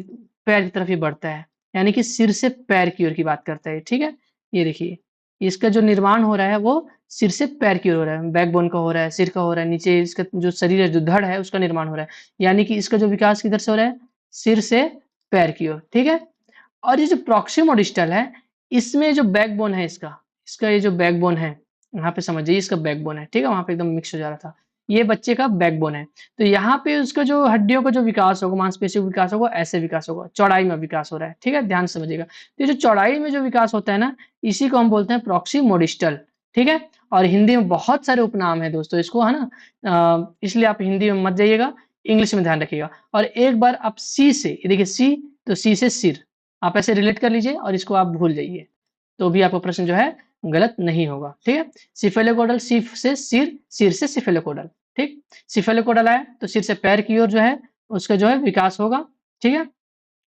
S1: तरफ ही बढ़ता है, यानी कि सिर से पैर की ओर की बात करता है। ठीक है, ये देखिए, इसका जो निर्माण हो रहा है वो सिर से पैर की ओर हो रहा है, बैकबोन का हो रहा है, सिर का हो रहा है, नीचे इसका जो शरीर है, जो धड़ है, उसका निर्माण हो रहा है, यानी कि इसका जो विकास किधर से हो रहा है, सिर से पैर की ओर। ठीक है, और ये जो प्रॉक्सिमोडिस्टल है, इसमें जो बैकबोन है इसका इसका ये जो बैकबोन है, यहाँ पे समझिए, इसका बैकबोन है, ठीक है, वहां पे एकदम मिक्स हो जा रहा था, ये बच्चे का बैकबोन है। तो यहाँ पे उसका जो हड्डियों का जो विकास होगा, मांसपेशियों का विकास होगा, ऐसे विकास होगा, चौड़ाई में विकास हो रहा है। ठीक है, ध्यान से समझिएगा, तो ये जो चौड़ाई में जो विकास होता है ना, इसी को हम बोलते हैं प्रॉक्सिमोडिस्टल। ठीक है, और हिंदी में बहुत सारे उपनाम है दोस्तों इसको, है ना, इसलिए आप हिंदी में मत जाइएगा, इंग्लिश में ध्यान रखिएगा। और एक बार आप सी से, ये देखिए सी, तो सी से सिर, आप ऐसे रिलेट कर लीजिए और इसको आप भूल जाइए, तो भी आपका प्रश्न जो है गलत नहीं होगा। ठीक है, सिफेलोकोडल, सिफ से सिर, सिर से सिफेलोकोडल। ठीक, सिफेलोकोडल आया तो सिर से पैर की ओर जो है उसका जो है विकास होगा। ठीक है,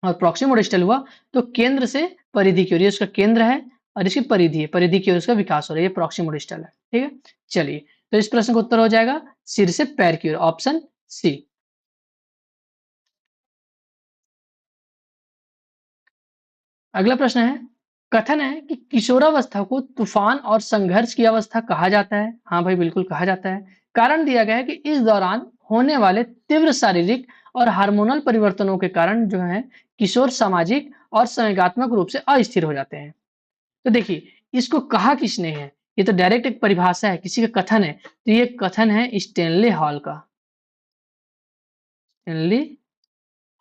S1: और प्रॉक्सिमोडिस्टल हुआ तो केंद्र से परिधि की ओर, ये उसका केंद्र है और इसकी परिधि है, परिधि की ओर उसका विकास हो रहा है, ये प्रॉक्सिमोडिस्टल है। ठीक है, चलिए, तो इस प्रश्न का उत्तर हो जाएगा सिर से पैर की ओर, ऑप्शन सी। अगला प्रश्न है, कथन है कि किशोरावस्था को तूफान और संघर्ष की अवस्था कहा जाता है। हाँ भाई, बिल्कुल कहा जाता है। कारण दिया गया है कि इस दौरान होने वाले तीव्र शारीरिक और हार्मोनल परिवर्तनों के कारण जो है किशोर सामाजिक और संवेगात्मक रूप से अस्थिर हो जाते हैं। तो देखिए, इसको कहा किसने है? ये तो डायरेक्ट एक परिभाषा है, किसी का कथन है। तो ये कथन है स्टेनले हॉल का। स्टेनली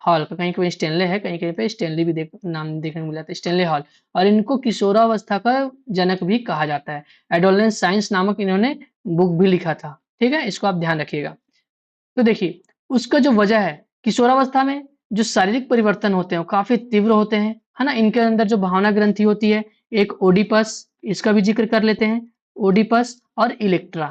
S1: हॉल का, कहीं कहीं स्टेनले है, कहीं कहीं पे स्टेनली भी नाम देखने को मिला था, स्टेनले हॉल। और इनको किशोरावस्था का जनक भी कहा जाता है। एडोलेंस साइंस नामक इन्होंने बुक भी लिखा था। ठीक है, इसको आप ध्यान रखिएगा। तो देखिए, उसका जो वजह है, किशोरावस्था में जो शारीरिक परिवर्तन होते हैं वो काफी तीव्र होते हैं, है ना। इनके अंदर जो भावना ग्रंथि होती है, एक ओडिपस, इसका भी जिक्र कर लेते हैं, ओडिपस और इलेक्ट्रा।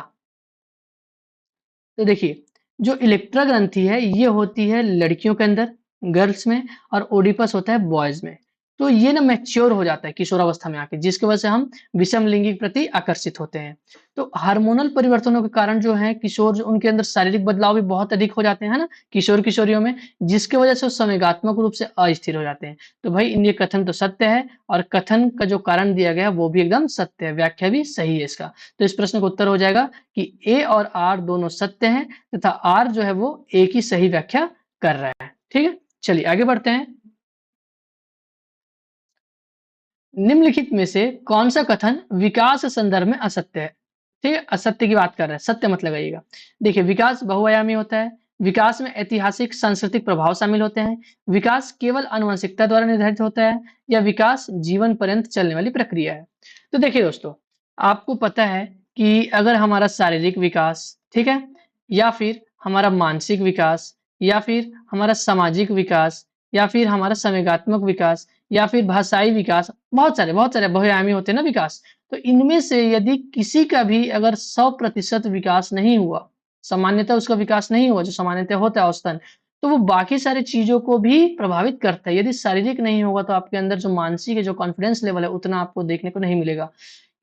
S1: तो देखिए, जो इलेक्ट्रा ग्रंथि है ये होती है लड़कियों के अंदर, गर्ल्स में, और ओडिपस होता है बॉयज में। तो ये ना मैच्योर हो जाता है किशोरावस्था में आके, जिसकी वजह से हम विषम लिंगी के प्रति आकर्षित होते हैं। तो हार्मोनल परिवर्तनों के कारण जो है किशोर, उनके अंदर शारीरिक बदलाव भी बहुत अधिक हो जाते हैं ना, किशोर किशोरियों में, जिसकी वजह से वो संवेगात्मक रूप से अस्थिर हो जाते हैं। तो भाई ये कथन तो सत्य है, और कथन का जो कारण दिया गया है वो भी एकदम सत्य है, व्याख्या भी सही है इसका। तो इस प्रश्न का उत्तर हो जाएगा कि ए और आर दोनों सत्य हैं, तथा आर जो है वो ए की सही व्याख्या कर रहा है। ठीक है, चलिए आगे बढ़ते हैं। निम्नलिखित में से कौन सा कथन विकास के संदर्भ में असत्य है? ठीक है, असत्य की बात कर रहे हैं, सत्य मत लगाइएगा। देखिए, विकास बहुआयामी होता है, विकास में ऐतिहासिक सांस्कृतिक प्रभाव शामिल होते हैं, विकास केवल आनुवंशिकता द्वारा निर्धारित होता है, या विकास जीवन पर्यंत चलने वाली प्रक्रिया है। तो देखिए दोस्तों, आपको पता है कि अगर हमारा शारीरिक विकास, ठीक है, या फिर हमारा मानसिक विकास, या फिर हमारा सामाजिक विकास, या फिर हमारा संवेगात्मक विकास, या फिर भाषाई विकास, बहुत सारे बहुआयामी होते हैं ना विकास। तो इनमें से यदि किसी का भी अगर 100% विकास नहीं हुआ, सामान्यतः उसका विकास नहीं हुआ जो सामान्यतः होता है औसतन, तो वो बाकी सारी चीजों को भी प्रभावित करता है। यदि शारीरिक नहीं होगा तो आपके अंदर जो मानसिक है, जो कॉन्फिडेंस लेवल है, उतना आपको देखने को नहीं मिलेगा।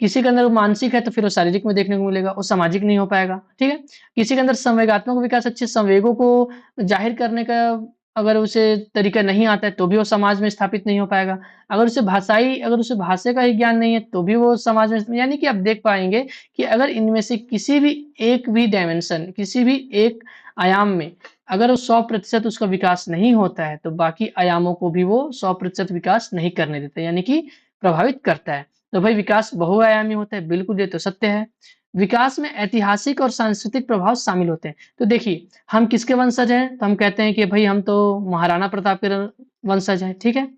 S1: किसी के अंदर मानसिक है तो फिर वो शारीरिक में देखने को मिलेगा, वो सामाजिक नहीं हो पाएगा। ठीक है, किसी के अंदर संवेगात्मक विकास, अच्छे संवेगों को जाहिर करने का अगर उसे तरीका नहीं आता है तो भी वो समाज में स्थापित नहीं हो पाएगा। अगर उसे भाषा का ही ज्ञान नहीं है तो भी वो समाज में, यानी कि आप देख पाएंगे कि अगर इनमें से किसी भी एक भी डायमेंशन, किसी भी एक आयाम में अगर वो 100% उसका विकास नहीं होता है, तो बाकी आयामों को भी वो 100% विकास नहीं करने देता, यानी कि प्रभावित करता है। तो भाई विकास बहुआयामी होता है, बिल्कुल ये तो सत्य है। विकास में ऐतिहासिक और सांस्कृतिक प्रभाव शामिल होते हैं। तो देखिए, हम किसके वंशज हैं? तो हम कहते हैं कि भाई हम तो महाराणा प्रताप के वंशज हैं। ठीक है,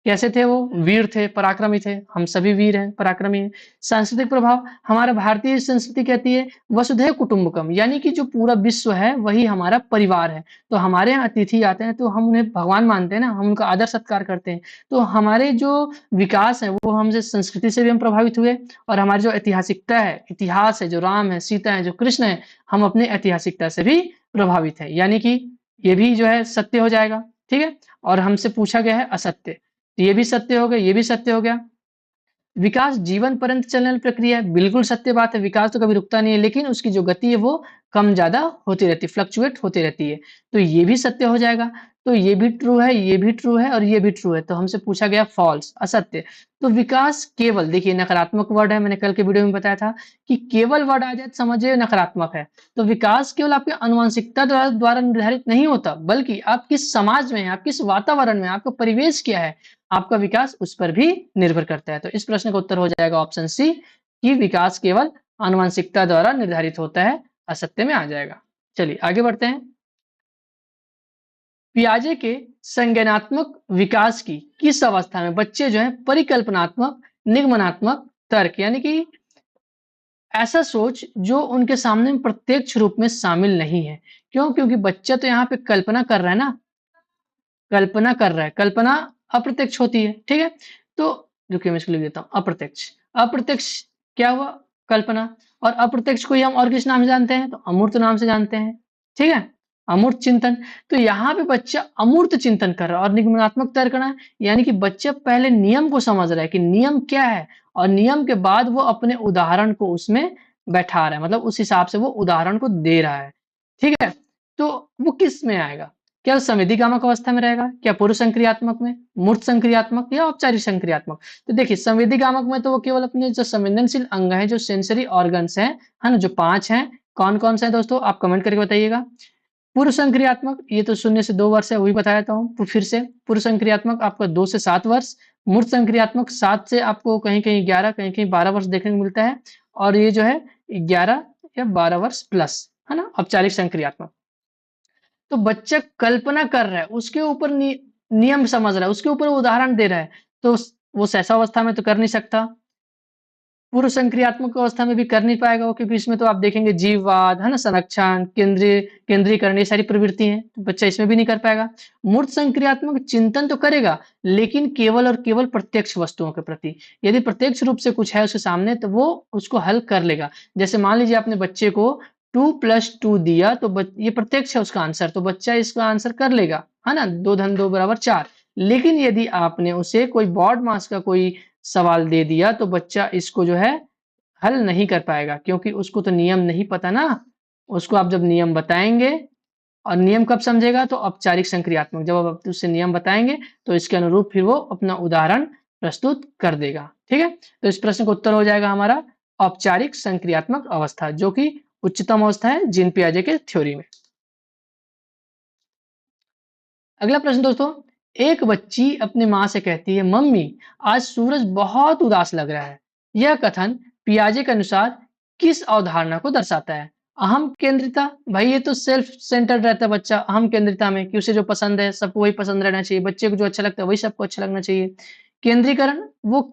S1: कैसे थे वो? वीर थे, पराक्रमी थे। हम सभी वीर हैं, पराक्रमी हैं। सांस्कृतिक प्रभाव, हमारा भारतीय संस्कृति कहती है वसुधैव कुटुंबकम, यानी कि जो पूरा विश्व है वही हमारा परिवार है। तो हमारे यहाँ अतिथि आते हैं तो हम उन्हें भगवान मानते हैं ना, हम उनका आदर सत्कार करते हैं। तो हमारे जो विकास है वो हमसे संस्कृति से भी हम प्रभावित हुए, और हमारी जो ऐतिहासिकता है, इतिहास है, जो राम है, सीता है, जो कृष्ण है, हम अपनी ऐतिहासिकता से भी प्रभावित है, यानी कि ये भी जो है सत्य हो जाएगा। ठीक है, और हमसे पूछा गया है असत्य, तो ये भी सत्य हो गया, ये भी सत्य हो गया। विकास जीवन पर्यंत चलने वाली प्रक्रिया है, बिल्कुल सत्य बात है। विकास तो कभी रुकता नहीं है, लेकिन उसकी जो गति है वो कम ज्यादा होती रहती है, फ्लक्चुएट होती रहती है। तो ये भी सत्य हो जाएगा। तो ये भी ट्रू है, ये भी ट्रू है, और ये भी ट्रू है। तो हमसे पूछा गया फॉल्स, असत्य। तो विकास केवल, देखिए नकारात्मक वर्ड है, मैंने कल के वीडियो में बताया था कि केवल वर्ड आ जाए तो समझिए नकारात्मक है। तो विकास केवल आपकी आनुवंशिकता द्वारा निर्धारित नहीं होता, बल्कि आप किस समाज में हैं, आप किस वातावरण में, आपका परिवेश क्या है, आपका विकास उस पर भी निर्भर करता है। तो इस प्रश्न का उत्तर हो जाएगा ऑप्शन सी, कि विकास केवल आनुवंशिकता द्वारा निर्धारित होता है, असत्य में आ जाएगा। चलिए आगे बढ़ते हैं। पियाजे के संज्ञानात्मक विकास की किस अवस्था में बच्चे जो है परिकल्पनात्मक, निगमनात्मक तर्क, यानी कि ऐसा सोच जो उनके सामने प्रत्यक्ष रूप में शामिल नहीं है। क्यों? क्योंकि बच्चा तो यहाँ पे कल्पना कर रहा है ना, कल्पना कर रहा है। कल्पना अप्रत्यक्ष होती है। ठीक है, तो रुकिए मैं इसको लिख देता हूँ, अप्रत्यक्ष। अप्रत्यक्ष क्या हुआ? कल्पना। और अप्रत्यक्ष को ही हम और किस नाम से जानते हैं? तो अमूर्त नाम से जानते हैं। ठीक है, अमूर्त चिंतन। तो यहाँ पे बच्चा अमूर्त चिंतन कर रहा है और निगमनात्मक तर्क करना है, यानी कि बच्चा पहले नियम को समझ रहा है कि नियम क्या है, और नियम के बाद वो अपने उदाहरण को उसमें बैठा रहा है, मतलब उस हिसाब से वो उदाहरण को दे रहा है। ठीक है, तो वो किस में आएगा? क्या संवेदीगामक अवस्था में रहेगा, क्या पूर्व संक्रियात्मक में, मूर्त संक्रियात्मक या औपचारिक संक्रियात्मक? तो देखिए संवेदीगामक में तो वो केवल अपने जो संवेदनशील अंग है, जो सेंसरी ऑर्गन्स हैं, है ना, जो 5 हैं, कौन-कौन से हैं दोस्तों? आप कमेंट करके बताइएगा। पूर्व संक्रियात्मक ये तो 0 से 2 वर्ष है, वही बताया था हूँ। तो फिर से पूर्व संक्रियात्मक आपका 2 से 7 वर्ष, मूर्त संक्रियात्मक 7 से आपको कहीं-कहीं 11, कहीं-कहीं 12 वर्ष देखने को मिलता है, और ये जो है 11 या 12 वर्ष प्लस, है ना? औपचारिक संक्रियात्मक। तो बच्चा कल्पना कर रहा है, उसके ऊपर नियम समझ रहा है, उसके ऊपर उदाहरण दे रहा है, तो वो सहसा अवस्था में तो कर नहीं सकता। पूर्व संक्रियात्मक अवस्था में भी कर नहीं पाएगा वो, क्योंकि इसमें तो आप देखेंगे जीववाद, है ना, संरक्षण, केंद्रीकरण, ये सारी प्रवृत्ति हैं, तो बच्चा इसमें भी नहीं कर पाएगा। मूर्त संक्रियात्मक चिंतन तो करेगा, लेकिन केवल और केवल प्रत्यक्ष वस्तुओं के प्रति। यदि प्रत्यक्ष रूप से कुछ है उसके सामने, तो वो उसको हल कर लेगा। जैसे मान लीजिए आपने बच्चे को 2+2 दिया, तो ये प्रत्यक्ष है उसका आंसर, तो बच्चा इसका आंसर कर लेगा, है ना, 2 × 2 = 4। लेकिन यदि आपने उसे कोई बॉड मास का कोई सवाल दे दिया, तो बच्चा इसको जो है हल नहीं कर पाएगा, क्योंकि उसको तो नियम नहीं पता ना। उसको आप जब नियम बताएंगे, और नियम कब समझेगा? तो औपचारिक संक्रियात्मक, जब आप उसे नियम बताएंगे तो इसके अनुरूप फिर वो अपना उदाहरण प्रस्तुत कर देगा। ठीक है, तो इस प्रश्न का उत्तर हो जाएगा हमारा औपचारिक संक्रियात्मक अवस्था, जो कि उच्चतम अवस्था है जीन पियाजे के थ्योरी में। अगला प्रश्न दोस्तों, एक बच्ची अपनी माँ से कहती है, मम्मी आज सूरज बहुत उदास लग रहा है। यह कथन पियाजे के अनुसार किस अवधारणा को दर्शाता है? अहम केंद्रिता, भाई ये तो सेल्फ सेंटर्ड रहता है बच्चा, अहम केंद्रिता में कि उसे जो पसंद है सबको वही पसंद रहना चाहिए, बच्चे को जो अच्छा लगता है वही सबको अच्छा लगना चाहिए। केंद्रीकरण, वो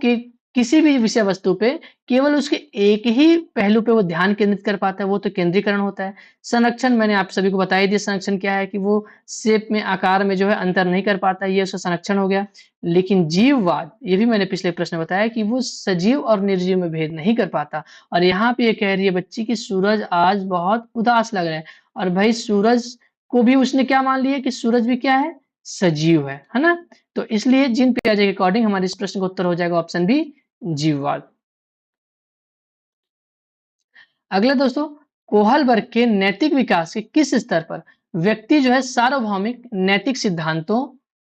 S1: किसी भी विषय वस्तु पे केवल उसके एक ही पहलू पे वो ध्यान केंद्रित कर पाता है, वो तो केंद्रीकरण होता है। संरक्षण, मैंने आप सभी को बता ही दिया संरक्षण क्या है, कि वो शेप में, आकार में जो है अंतर नहीं कर पाता, ये उसका संरक्षण हो गया। लेकिन जीववाद, ये भी मैंने पिछले प्रश्न में बताया कि वो सजीव और निर्जीव में भेद नहीं कर पाता। और यहाँ पे ये कह रही है बच्ची कि सूरज आज बहुत उदास लग रहा है, और भाई सूरज को भी उसने क्या मान लिया कि सूरज भी क्या है? सजीव है ना? तो इसलिए जीन पियाजे के अकॉर्डिंग हमारे इस प्रश्न का उत्तर हो जाएगा ऑप्शन बी, जीववाद। अगला दोस्तों, कोहलबर्ग के नैतिक विकास के किस स्तर पर व्यक्ति जो है सार्वभौमिक नैतिक सिद्धांतों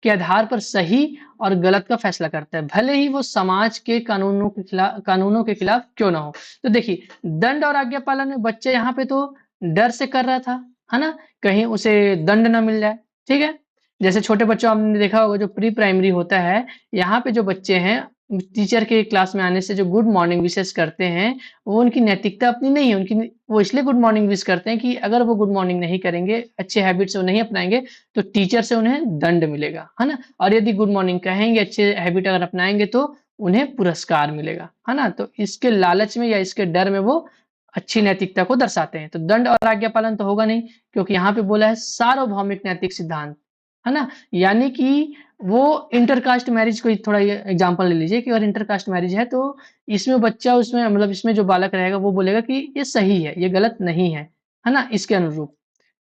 S1: के आधार पर सही और गलत का फैसला करता है, भले ही वो समाज के कानूनों के खिलाफ क्यों ना हो? तो देखिए, दंड और आज्ञा पालन में बच्चा यहाँ पे तो डर से कर रहा था, है ना, कहीं उसे दंड ना मिल जाए। ठीक है, जैसे छोटे बच्चों आपने देखा होगा, जो प्री प्राइमरी होता है, यहाँ पे जो बच्चे हैं, टीचर के क्लास में आने से जो गुड मॉर्निंग विशेष करते हैं, वो उनकी नैतिकता अपनी नहीं है, उनकी वो इसलिए गुड मॉर्निंग विश करते हैं कि अगर वो गुड मॉर्निंग नहीं करेंगे, अच्छे हैबिट से वो नहीं अपनाएंगे, तो टीचर से उन्हें दंड मिलेगा, है ना? और यदि गुड मॉर्निंग कहेंगे, अच्छे हैबिट अगर अपनाएंगे, तो उन्हें पुरस्कार मिलेगा, है ना? तो इसके लालच में या इसके डर में वो अच्छी नैतिकता को दर्शाते हैं। तो दंड और आज्ञा पालन तो होगा नहीं, क्योंकि यहाँ पे बोला है सार्वभौमिक नैतिक सिद्धांत, है ना? यानी कि वो इंटरकास्ट मैरिज को थोड़ा एग्जांपल ले लीजिए, कि अगर इंटरकास्ट मैरिज है, तो इसमें बच्चा, उसमें मतलब इसमें जो बालक रहेगा वो बोलेगा कि ये सही है, ये गलत नहीं है ना? इसके अनुरूप।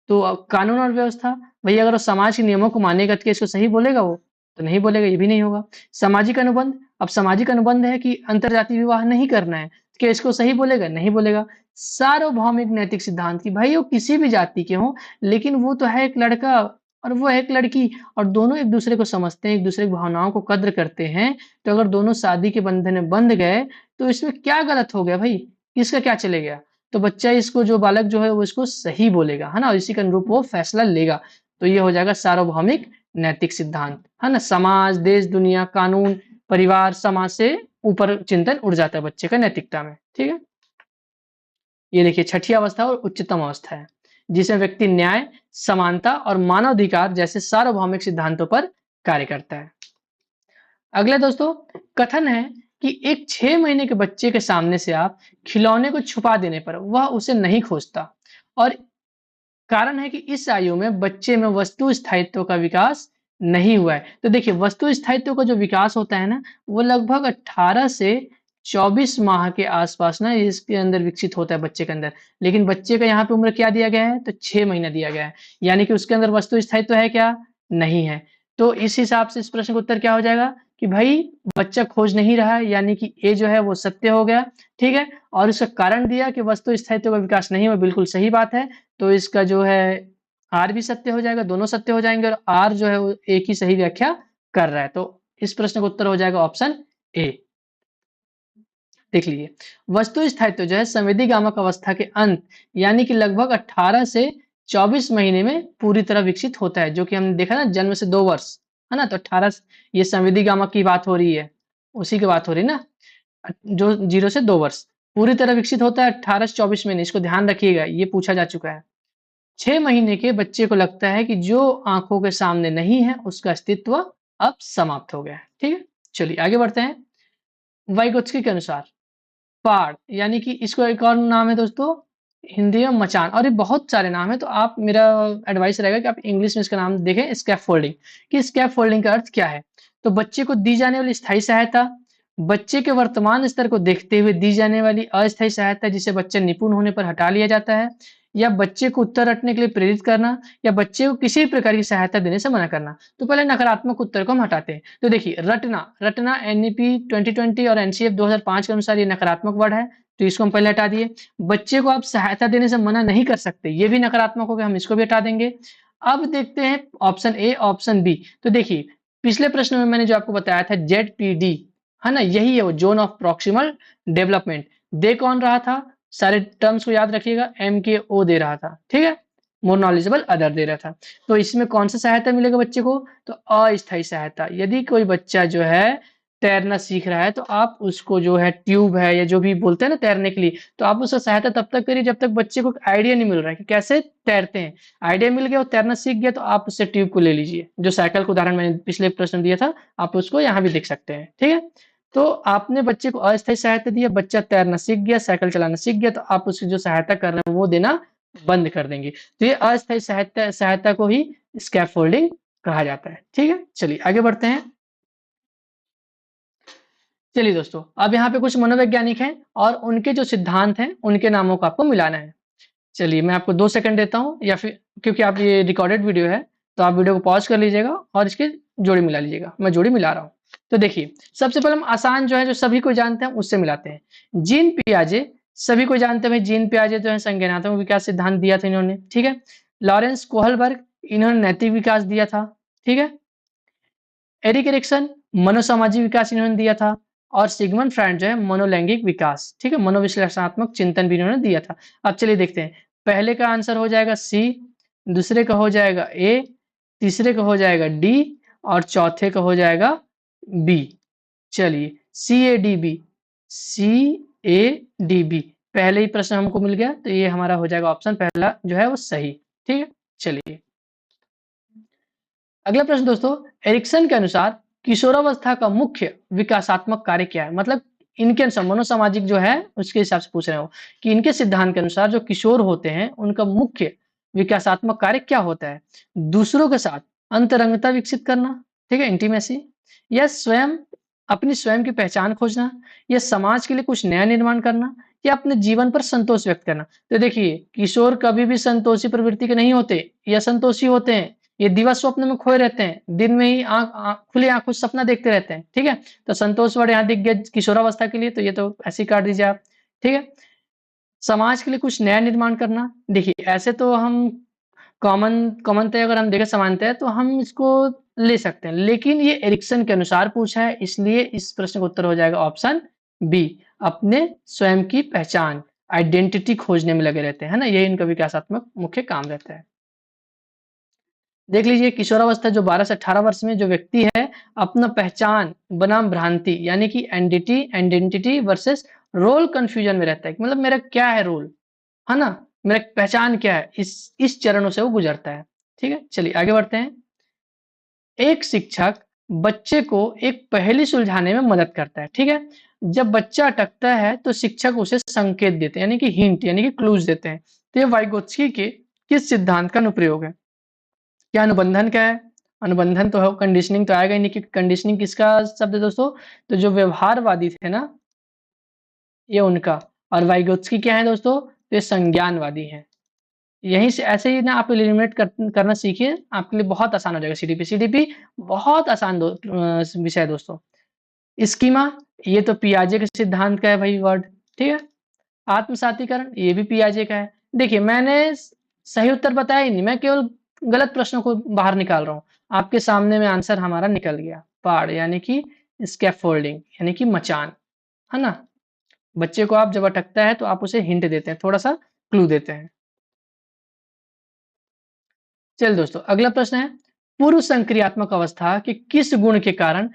S1: तो कानून और व्यवस्था, भई अगर वो समाज के नियमों को मानेगा, तो क्या इसको सही बोलेगा वो? तो नहीं बोलेगा, ये भी नहीं होगा। सामाजिक अनुबंध, अब सामाजिक अनुबंध है कि अंतरजातीय विवाह नहीं करना है, तो क्या इसको सही बोलेगा? नहीं बोलेगा। सार्वभौमिक नैतिक सिद्धांत, कि भाई वो किसी भी जाति के हों, लेकिन वो तो है एक लड़का और वो है एक लड़की, और दोनों एक दूसरे को समझते हैं, एक दूसरे की भावनाओं को कद्र करते हैं, तो अगर दोनों शादी के बंधन में बंध गए, तो इसमें क्या गलत हो गया भाई? किसका क्या चले गया? तो बच्चा इसको, जो बालक जो है वो इसको सही बोलेगा, है ना? और इसी के अनुरूप वो फैसला लेगा। तो ये हो जाएगा सार्वभौमिक नैतिक सिद्धांत, है ना? समाज, देश, दुनिया, कानून, परिवार, समाज से ऊपर चिंतन उड़ जाता है बच्चे का नैतिकता में। ठीक है, ये देखिए छठी अवस्था और उच्चतम अवस्था है, जिसमें व्यक्ति न्याय, समानता और मानवाधिकार जैसे सार्वभौमिक सिद्धांतों पर कार्य करता है। अगला दोस्तों, कथन है कि एक 6 महीने के बच्चे के सामने से आप खिलौने को छुपा देने पर वह उसे नहीं खोजता, और कारण है कि इस आयु में बच्चे में वस्तु स्थायित्व का विकास नहीं हुआ है। तो देखिए, वस्तु स्थायित्व का जो विकास होता है ना, वो लगभग 18 से 24 माह के आसपास ना इसके अंदर विकसित होता है बच्चे के अंदर। लेकिन बच्चे का यहाँ पे उम्र क्या दिया गया है? तो 6 महीना दिया गया है। यानी कि उसके अंदर वस्तु स्थायित्व है क्या? नहीं है। तो इस हिसाब से इस प्रश्न का उत्तर क्या हो जाएगा कि भाई बच्चा खोज नहीं रहा है, यानी कि ए जो है वो सत्य हो गया। ठीक है, और इसका कारण दिया कि वस्तु स्थायित्व का विकास नहीं हुआ, बिल्कुल सही बात है। तो इसका जो है आर भी सत्य हो जाएगा, दोनों सत्य हो जाएंगे और आर जो है वो एक ही सही व्याख्या कर रहा है। तो इस प्रश्न का उत्तर हो जाएगा ऑप्शन ए। देख लीजिए, वस्तु स्थायित्व जो है संवेदी गामक अवस्था के अंत यानी कि लगभग 18 से 24 महीने में पूरी तरह विकसित होता है, जो कि हमने देखा ना जन्म से 2 वर्ष, है ना। तो 18 ये संवेदी गामक की बात हो रही है, उसी की बात हो रही है ना, जो 0 से 2 वर्ष पूरी तरह विकसित होता है 18 से 24 महीने। इसको ध्यान रखिएगा, ये पूछा जा चुका है। 6 महीने के बच्चे को लगता है कि जो आंखों के सामने नहीं है उसका अस्तित्व अब समाप्त हो गया है। ठीक है, चलिए आगे बढ़ते हैं। वाइगोत्स्की के अनुसार पाड़ यानी कि इसको एक और नाम है दोस्तों हिंदी में मचान, और ये बहुत सारे नाम है। तो आप, मेरा एडवाइस रहेगा कि आप इंग्लिश में इसका नाम देखें स्कैफ फोल्डिंग, कि स्कैफ फोल्डिंग का अर्थ क्या है। तो बच्चे को दी जाने वाली स्थायी सहायता, बच्चे के वर्तमान स्तर को देखते हुए दी जाने वाली अस्थायी सहायता जिसे बच्चे निपुण होने पर हटा लिया जाता है, या बच्चे को उत्तर रटने के लिए प्रेरित करना, या बच्चे को किसी प्रकार की सहायता देने से मना करना। तो पहले नकारात्मक उत्तर को हम हटाते हैं। तो देखिए रटना, रटना एनईपी 2020 और एनसीएफ 2005 के अनुसार ये नकारात्मक वर्ड है, तो इसको हम पहले हटा दिए। बच्चे को आप सहायता देने से मना नहीं कर सकते, ये भी नकारात्मक हो गया, हम इसको भी हटा देंगे। अब देखते हैं ऑप्शन ए ऑप्शन बी। तो देखिए पिछले प्रश्न में मैंने जो आपको बताया था जेडपीडी, है ना, यही है वो जोन ऑफ प्रॉक्सिमल डेवलपमेंट। दे कौन रहा था, सारे टर्म्स को याद रखिएगा, एम के ओ दे रहा था, ठीक है, मोर नॉलेजेबल अदर दे रहा था। तो इसमें कौन सा सहायता मिलेगा बच्चे को, तो अस्थायी सहायता। यदि कोई बच्चा जो है तैरना सीख रहा है तो आप उसको जो है ट्यूब है या जो भी बोलते हैं ना तैरने के लिए, तो आप उसका सहायता तब तक करिए जब तक बच्चे को आइडिया नहीं मिल रहा है कि कैसे तैरते हैं। आइडिया मिल गया, वो तैरना सीख गया, तो आप उससे ट्यूब को ले लीजिए। जो साइकिल का उदाहरण मैंने पिछले प्रश्न दिया था, आप उसको यहाँ भी देख सकते हैं, ठीक है। तो आपने बच्चे को अस्थायी सहायता दी, बच्चा तैरना सीख गया, साइकिल चलाना सीख गया, तो आप उसकी जो सहायता कर रहे हैं वो देना बंद कर देंगे। तो ये अस्थायी सहायता सहायता को ही स्कैफोल्डिंग कहा जाता है। ठीक है, चलिए आगे बढ़ते हैं। चलिए दोस्तों, अब यहाँ पे कुछ मनोवैज्ञानिक हैं और उनके जो सिद्धांत हैं उनके नामों को आपको मिलाना है। चलिए मैं आपको 2 सेकंड देता हूँ, या फिर क्योंकि आप ये रिकॉर्डेड वीडियो है तो आप वीडियो को पॉज कर लीजिएगा और इसकी जोड़ी मिला लीजिएगा। मैं जोड़ी मिला रहा हूँ। तो देखिए सबसे पहले हम आसान जो है, जो सभी को जानते हैं उससे मिलाते हैं। जीन पियाजे, सभी को जानते हैं भाई, जीन पियाजे जो है संज्ञानात्मक विकास सिद्धांत दिया था इन्होंने, ठीक है। लॉरेंस कोहलबर्ग, इन्होंने नैतिक विकास दिया था, ठीक है। एरिक एरिक्सन, मनोसामाजिक विकास इन्होंने दिया था। और सिगमंड फ्रायड जो है मनोलैंगिक विकास, ठीक है, मनोविश्लेषणात्मक चिंतन भी इन्होंने दिया था। अब चलिए देखते हैं, पहले का आंसर हो जाएगा सी, दूसरे का हो जाएगा ए, तीसरे का हो जाएगा डी, और चौथे का हो जाएगा बी। चलिए C A D B, C A D B, पहले ही प्रश्न हमको मिल गया, तो ये हमारा हो जाएगा ऑप्शन पहला जो है वो सही। ठीक है, चलिए अगला प्रश्न दोस्तों, एरिक्सन के अनुसार किशोरावस्था का मुख्य विकासात्मक कार्य क्या है। मतलब इनके अनुसार, मनोसामाजिक जो है उसके हिसाब से पूछ रहे हो कि इनके सिद्धांत के अनुसार जो किशोर होते हैं उनका मुख्य विकासात्मक कार्य क्या होता है। दूसरों के साथ अंतरंगता विकसित करना, ठीक है, इंटीमेसी, या स्वयं अपनी स्वयं की पहचान खोजना, या समाज के लिए कुछ नया निर्माण करना, या अपने जीवन पर संतोष व्यक्त करना। तो देखिए किशोर कभी भी संतोषी प्रवृत्ति के नहीं होते, या संतोषी होते हैं, ये दिवा स्वप्न में खोए रहते हैं, दिन में ही खुली आंखों से सपना देखते रहते हैं, ठीक है। तो संतोष वर्ड यहाँ दिख गया किशोरावस्था के लिए, तो ये तो ऐसे ही काट दीजिए आप, ठीक है। समाज के लिए कुछ नया निर्माण करना, देखिए ऐसे तो हम कॉमनतः अगर हम देखें समानतः तो हम इसको ले सकते हैं, लेकिन ये एरिक्सन के अनुसार पूछा है, इसलिए इस प्रश्न का उत्तर हो जाएगा ऑप्शन बी, अपने स्वयं की पहचान, आइडेंटिटी खोजने में लगे रहते हैं, है ना, यही इनका विकासात्मक मुख्य काम रहता है। देख लीजिए किशोरावस्था जो 12 से 18 वर्ष में जो व्यक्ति है अपना पहचान बनाम भ्रांति यानी कि आइडेंटिटी वर्सेस रोल कंफ्यूजन में रहता है, मतलब मेरा क्या है रोल, है ना, मेरा पहचान क्या है, इस चरणों से वो गुजरता है। ठीक है, चलिए आगे बढ़ते हैं। एक शिक्षक बच्चे को एक पहेली सुलझाने में मदद करता है, ठीक है। जब बच्चा अटकता है तो शिक्षक उसे संकेत देते हैं, यानी कि हिंट यानी कि क्लूज देते हैं। तो ये वाइगोत्स्की के किस सिद्धांत का अनुप्रयोग है। क्या अनुबंधन क्या है, अनुबंधन तो है, कंडीशनिंग तो आएगा ही नहीं, क्योंकि कंडीशनिंग किसका शब्द है दोस्तों, तो जो व्यवहारवादी थे ना ये उनका। और वाइगोत्स्की क्या है दोस्तों, तो ये संज्ञानवादी हैं। यहीं से ऐसे ही ना आप एलिमिनेट करना सीखिए, आपके लिए बहुत आसान हो जाएगा। सीडीपी बहुत आसान विषय है दोस्तों। स्कीमा, ये तो पियाजे के सिद्धांत का है भाई वर्ड, ठीक है। आत्मसातीकरण, ये भी पियाजे का है। देखिए मैंने सही उत्तर बताया ही नहीं, मैं केवल गलत प्रश्नों को बाहर निकाल रहा हूँ। आपके सामने में आंसर हमारा निकल गया, पाड़ यानी कि स्कैफोल्डिंग यानी कि मचान, है ना? बच्चे को आप जब अटकता है तो आप उसे हिंट देते हैं, थोड़ा-सा क्लू देते हैं। चलिए दोस्तों, अगला प्रश्न है, पूर्व संक्रियात्मक अवस्था के किस गुण के कारण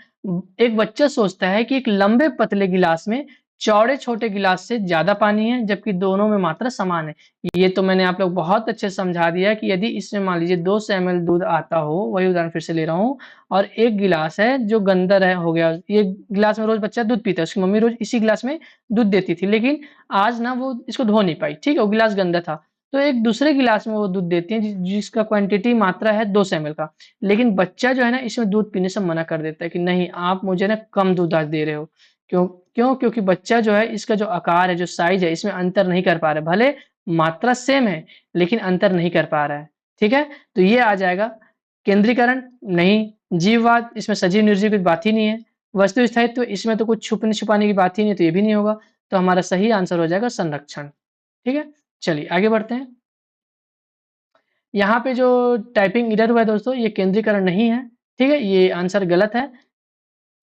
S1: एक बच्चा सोचता है कि एक लंबे पतले गिलास में चौड़े छोटे गिलास से ज्यादा पानी है, जबकि दोनों में मात्रा समान है। ये तो मैंने आप लोग बहुत अच्छे से समझा दिया कि यदि इसमें मान लीजिए 200 ml दूध आता हो, वही उदाहरण फिर से ले रहा हूँ, और एक गिलास है जो गंदा है हो गया, ये गिलास में रोज बच्चा दूध पीता है, उसकी मम्मी रोज इसी गिलास में दूध देती थी, लेकिन आज ना वो इसको धो नहीं पाई, ठीक है, वो गिलास गंदा था, तो एक दूसरे गिलास में वो दूध देती हैं जिसका क्वांटिटी मात्रा है 200 ml का। लेकिन बच्चा जो है ना इसमें दूध पीने से मना कर देता है कि नहीं, आप मुझे ना कम दूध आज दे रहे हो। क्यों? क्योंकि बच्चा जो है इसका जो आकार है, जो साइज़ है, इसमें अंतर नहीं कर पा रहा है। भले मात्रा सेम है, लेकिन अंतर नहीं कर पा रहा है। ठीक है? तो ये आ जाएगा केंद्रीकरण नहीं, जीववाद इसमें सजीव निर्जीव की बात ही नहीं है। वस्तु स्थायित्व इसमें तो कुछ छुपने-छुपाने की बात ही नहीं है, तो ये भी नहीं होगा। तो हमारा सही आंसर हो जाएगा संरक्षण। ठीक है? चलिए आगे बढ़ते हैं। यहाँ पे जो टाइपिंग एरर हुआ है दोस्तों, ये केंद्रीकरण नहीं है, ठीक है? ये आंसर गलत है,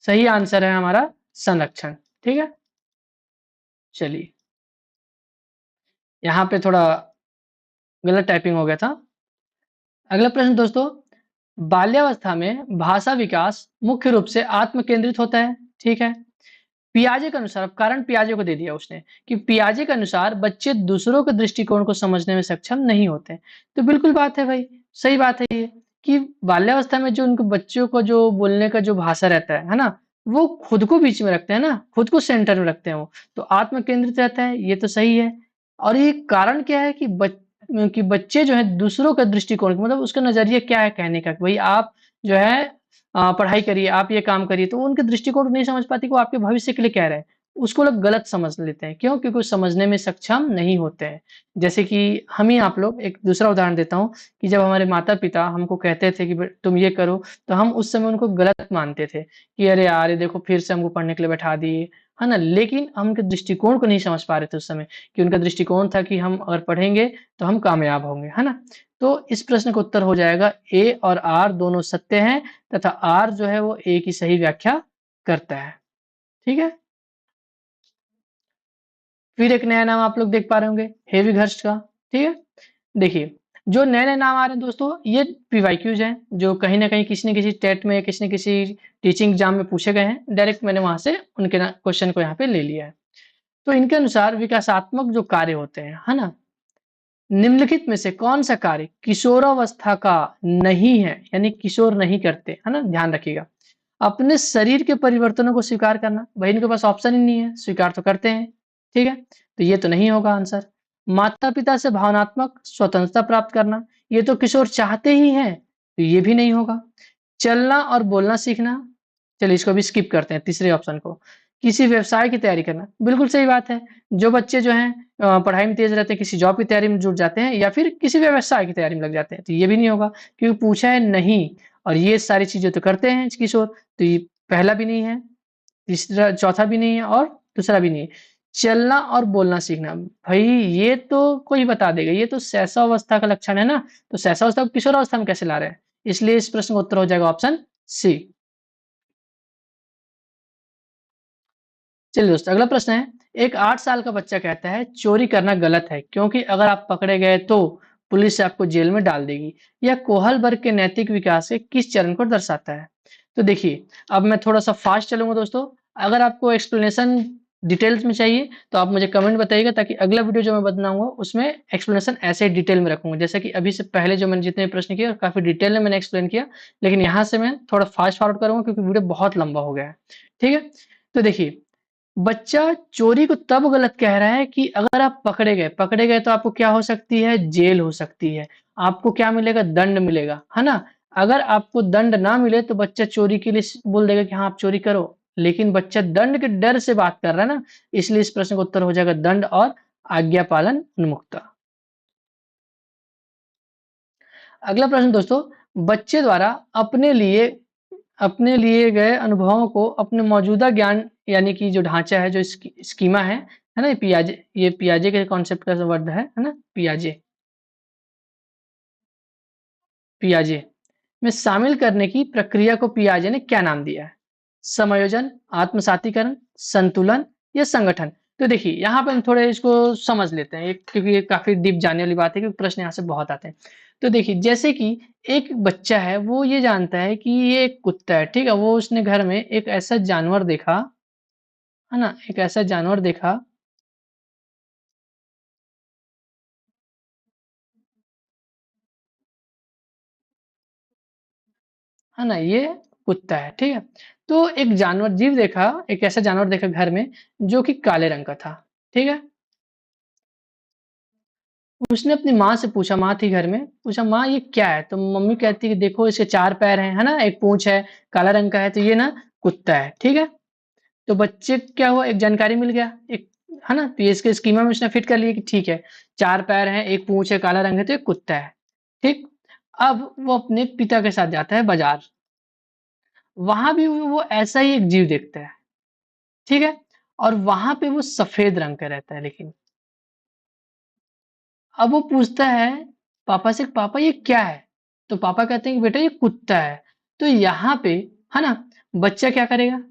S1: सही आंसर है हमारा संरक्षण, ठीक है? चलिए, यहाँ पे थोड़ा गलत टाइपिंग हो गया था। अगला प्रश्न दोस्तों, बाल्यावस्था में भाषा विकास मुख्य रूप से आत्म केंद्रित होता है, ठीक है? पियाजे के अनुसार, अब कारण पियाजे को दे दिया उसने कि पियाजे के अनुसार बच्चे दूसरों के दृष्टिकोण को समझने में सक्षम नहीं होते। तो बिल्कुल बात है भाई, सही बात है ये कि बाल्यावस्था में जो उनके बच्चों को जो बोलने का जो भाषा रहता है ना? वो खुद को बीच में रखते हैं ना, खुद को सेंटर में रखते हैं वो, तो आत्म केंद्रित रहता है, ये तो सही है। और ये कारण क्या है कि बच्चे जो हैं दूसरों का दृष्टिकोण मतलब उसका नज़रिया क्या है कहने का, कि भई आप जो है पढ़ाई करिए, आप ये काम करिए, तो वो उनके दृष्टिकोण को नहीं समझ पाती कि वो आपके भविष्य के लिए कह रहे हैं। उसको लोग गलत समझ लेते हैं। क्यों? क्योंकि वो समझने में सक्षम नहीं होते हैं। जैसे कि हम ही आप लोग, एक दूसरा उदाहरण देता हूँ कि जब हमारे माता-पिता हमको कहते थे कि ब तुम ये करो, तो हम उस समय उनको गलत मानते थे कि अरे यार! ये देखो फिर से हमको पढ़ने के लिए बैठा दिए, है ना? लेकिन हम उनके दृष्टिकोण को नहीं समझ पा रहे थे उस समय, कि उनका दृष्टिकोण था कि हम अगर पढ़ेंगे, तो हम कामयाब होंगे, है ना? तो इस प्रश्न का उत्तर हो जाएगा ए और आर दोनों सत्य हैं तथा आर जो है वो ए की सही व्याख्या करता है। ठीक है? फिर एक नया नाम आप लोग देख पा रहे होंगे, हेवी घर्ष का, ठीक है? देखिए, जो नए-नए नाम आ रहे हैं दोस्तों, ये पीवाईक्यूज़ हैं, जो कहीं न कहीं किसी न किसी टेट में, किसी न किसी टीचिंग एग्ज़ाम में पूछे गए हैं। डायरेक्ट मैंने वहाँ से उनके ना क्वेश्चन को यहाँ पे ले लिया है। तो इनके अनुसार विकासात्मक जो कार्य होते हैं, है ना? निम्नलिखित में से कौन-सा कार्य किशोरावस्था का नहीं है, यानी किशोर नहीं करते, है ना? ध्यान रखिएगा। अपने शरीर के परिवर्तनों को स्वीकार करना, भाई इनके पास ऑप्शन ही नहीं है, स्वीकार तो करते हैं, ठीक है? तो ये तो नहीं होगा आंसर। माता-पिता से भावनात्मक स्वतंत्रता प्राप्त करना, ये तो किशोर चाहते ही हैं, तो ये भी नहीं होगा। चलना और बोलना सीखना, चलिए इसको भी स्किप करते हैं तीसरे ऑप्शन को। किसी व्यवसाय की तैयारी करना, बिल्कुल सही बात है। जो बच्चे जो हैं पढ़ाई में तेज़ रहते हैं, किसी जॉब की तैयारी में जुट जाते हैं या फिर किसी व्यवसाय की तैयारी में लग जाते हैं, तो ये भी नहीं होगा क्योंकि पूछा है नहीं, और ये सारी चीज़ें तो करते हैं किशोर, तो ये पहला भी नहीं है, तीसरा चौथा भी नहीं है और दूसरा भी नहीं है। चलना और बोलना सीखना, भई ये तो कोई बता देगा, ये तो शैशवावस्था का लक्षण है ना, तो शैशवावस्था को किशोरावस्था में कैसे ला रहे हैं? इसलिए इस प्रश्न का उत्तर हो जाएगा ऑप्शन सी। चलिए दोस्तों, अगला प्रश्न है, एक 8 साल का बच्चा कहता है चोरी करना गलत है क्योंकि अगर आप पकड़े गए तो पुलिस आपको जेल में डाल देगी। यह कोहलबर्ग के नैतिक विकास के किस चरण को दर्शाता है? तो देखिए, अब मैं थोड़ा-सा फास्ट चलूँगा दोस्तों। अगर आपको एक्सप्लेनेशन डिटेल्स में चाहिए तो आप मुझे कमेंट बताइएगा, ताकि अगला वीडियो जो मैं बनाऊँगा उसमें एक्सप्लेनेशन ऐसे ही डिटेल में रखूँगा। जैसे कि अभी से पहले जो मैंने जितने प्रश्न किए काफ़ी डिटेल में मैंने एक्सप्लेन किया, लेकिन यहाँ से मैं थोड़ा फास्ट फॉरवर्ड करूँगा क्योंकि वीडियो बहुत लंबा हो गया है। ठीक है? तो देखिए, बच्चा चोरी को तब गलत कह रहा है कि अगर आप पकड़े गए तो आपको क्या हो सकती है? जेल हो सकती है। आपको क्या मिलेगा? दंड मिलेगा, है ना? अगर आपको दंड ना मिले तो बच्चा चोरी के लिए बोल देगा कि हाँ, आप चोरी करो। लेकिन बच्चा दंड के डर से बात कर रहा है ना, इसलिए इस प्रश्न का उत्तर हो जाएगा दंड और आज्ञा पालन उन्मुखता। अगला प्रश्न दोस्तों, बच्चे द्वारा अपने लिए अपने लिए गए अनुभवों को अपने मौजूदा ज्ञान यानी कि जो ढांचा है, जो स्कीमा है ना? ये पियाजे के कॉन्सेप्ट का वर्ड है ना? पियाजे। पियाजे में शामिल करने की प्रक्रिया को पियाजे ने क्या नाम दिया है? समायोजन, आत्मसातीकरण, संतुलन या संगठन? तो देखिए यहाँ पे हम थोड़े इसको समझ लेते हैं क्योंकि ये काफी डीप जानने वाली बात है क्योंकि प्रश्न यहाँ से बहुत आते हैं। तो देखिए जैसे कि एक बच्चा है वो ये जानता है कि ये एक कुत्ता है, ठीक है? वो उसने घर में एक ऐसा जानवर देखा, है ना? एक ऐसा जानवर देखा, है ना? ये कुत्ता है, ठीक है? तो एक जानवर जीव देखा, एक ऐसा जानवर देखा घर में जो कि काले रंग का था, ठीक है? उसने अपनी माँ से पूछा, माँ थी घर में, पूछा माँ ये क्या है? तो मम्मी कहती है कि देखो इसके 4 पैर हैं, है ना? एक पूँछ है, काला रंग का है तो ये ना कुत्ता है, ठीक है? तो बच्चे को क्या हुआ एक जानकारी मिल गया, एक है ना? तो ये इसके स्कीमा में उसने फिट कर लिया कि ठीक है, 4 पैर हैं, एक पूँछ है, काला रंग है तो ये कुत्ता है, ठीक? अब वो अपने पिता के साथ जाता है बाज़ार, वहाँ भी वो ऐसा ही एक जीव देखता है, ठीक है? और वहाँ पे वो सफ़ेद रंग का रहता है लेकिन। अब वो पूछता है पापा से पापा ये क्या है? तो पापा कहते हैं कि बेटा ये कुत्ता है। तो यहाँ पे है ना बच्चा क्या करेगा?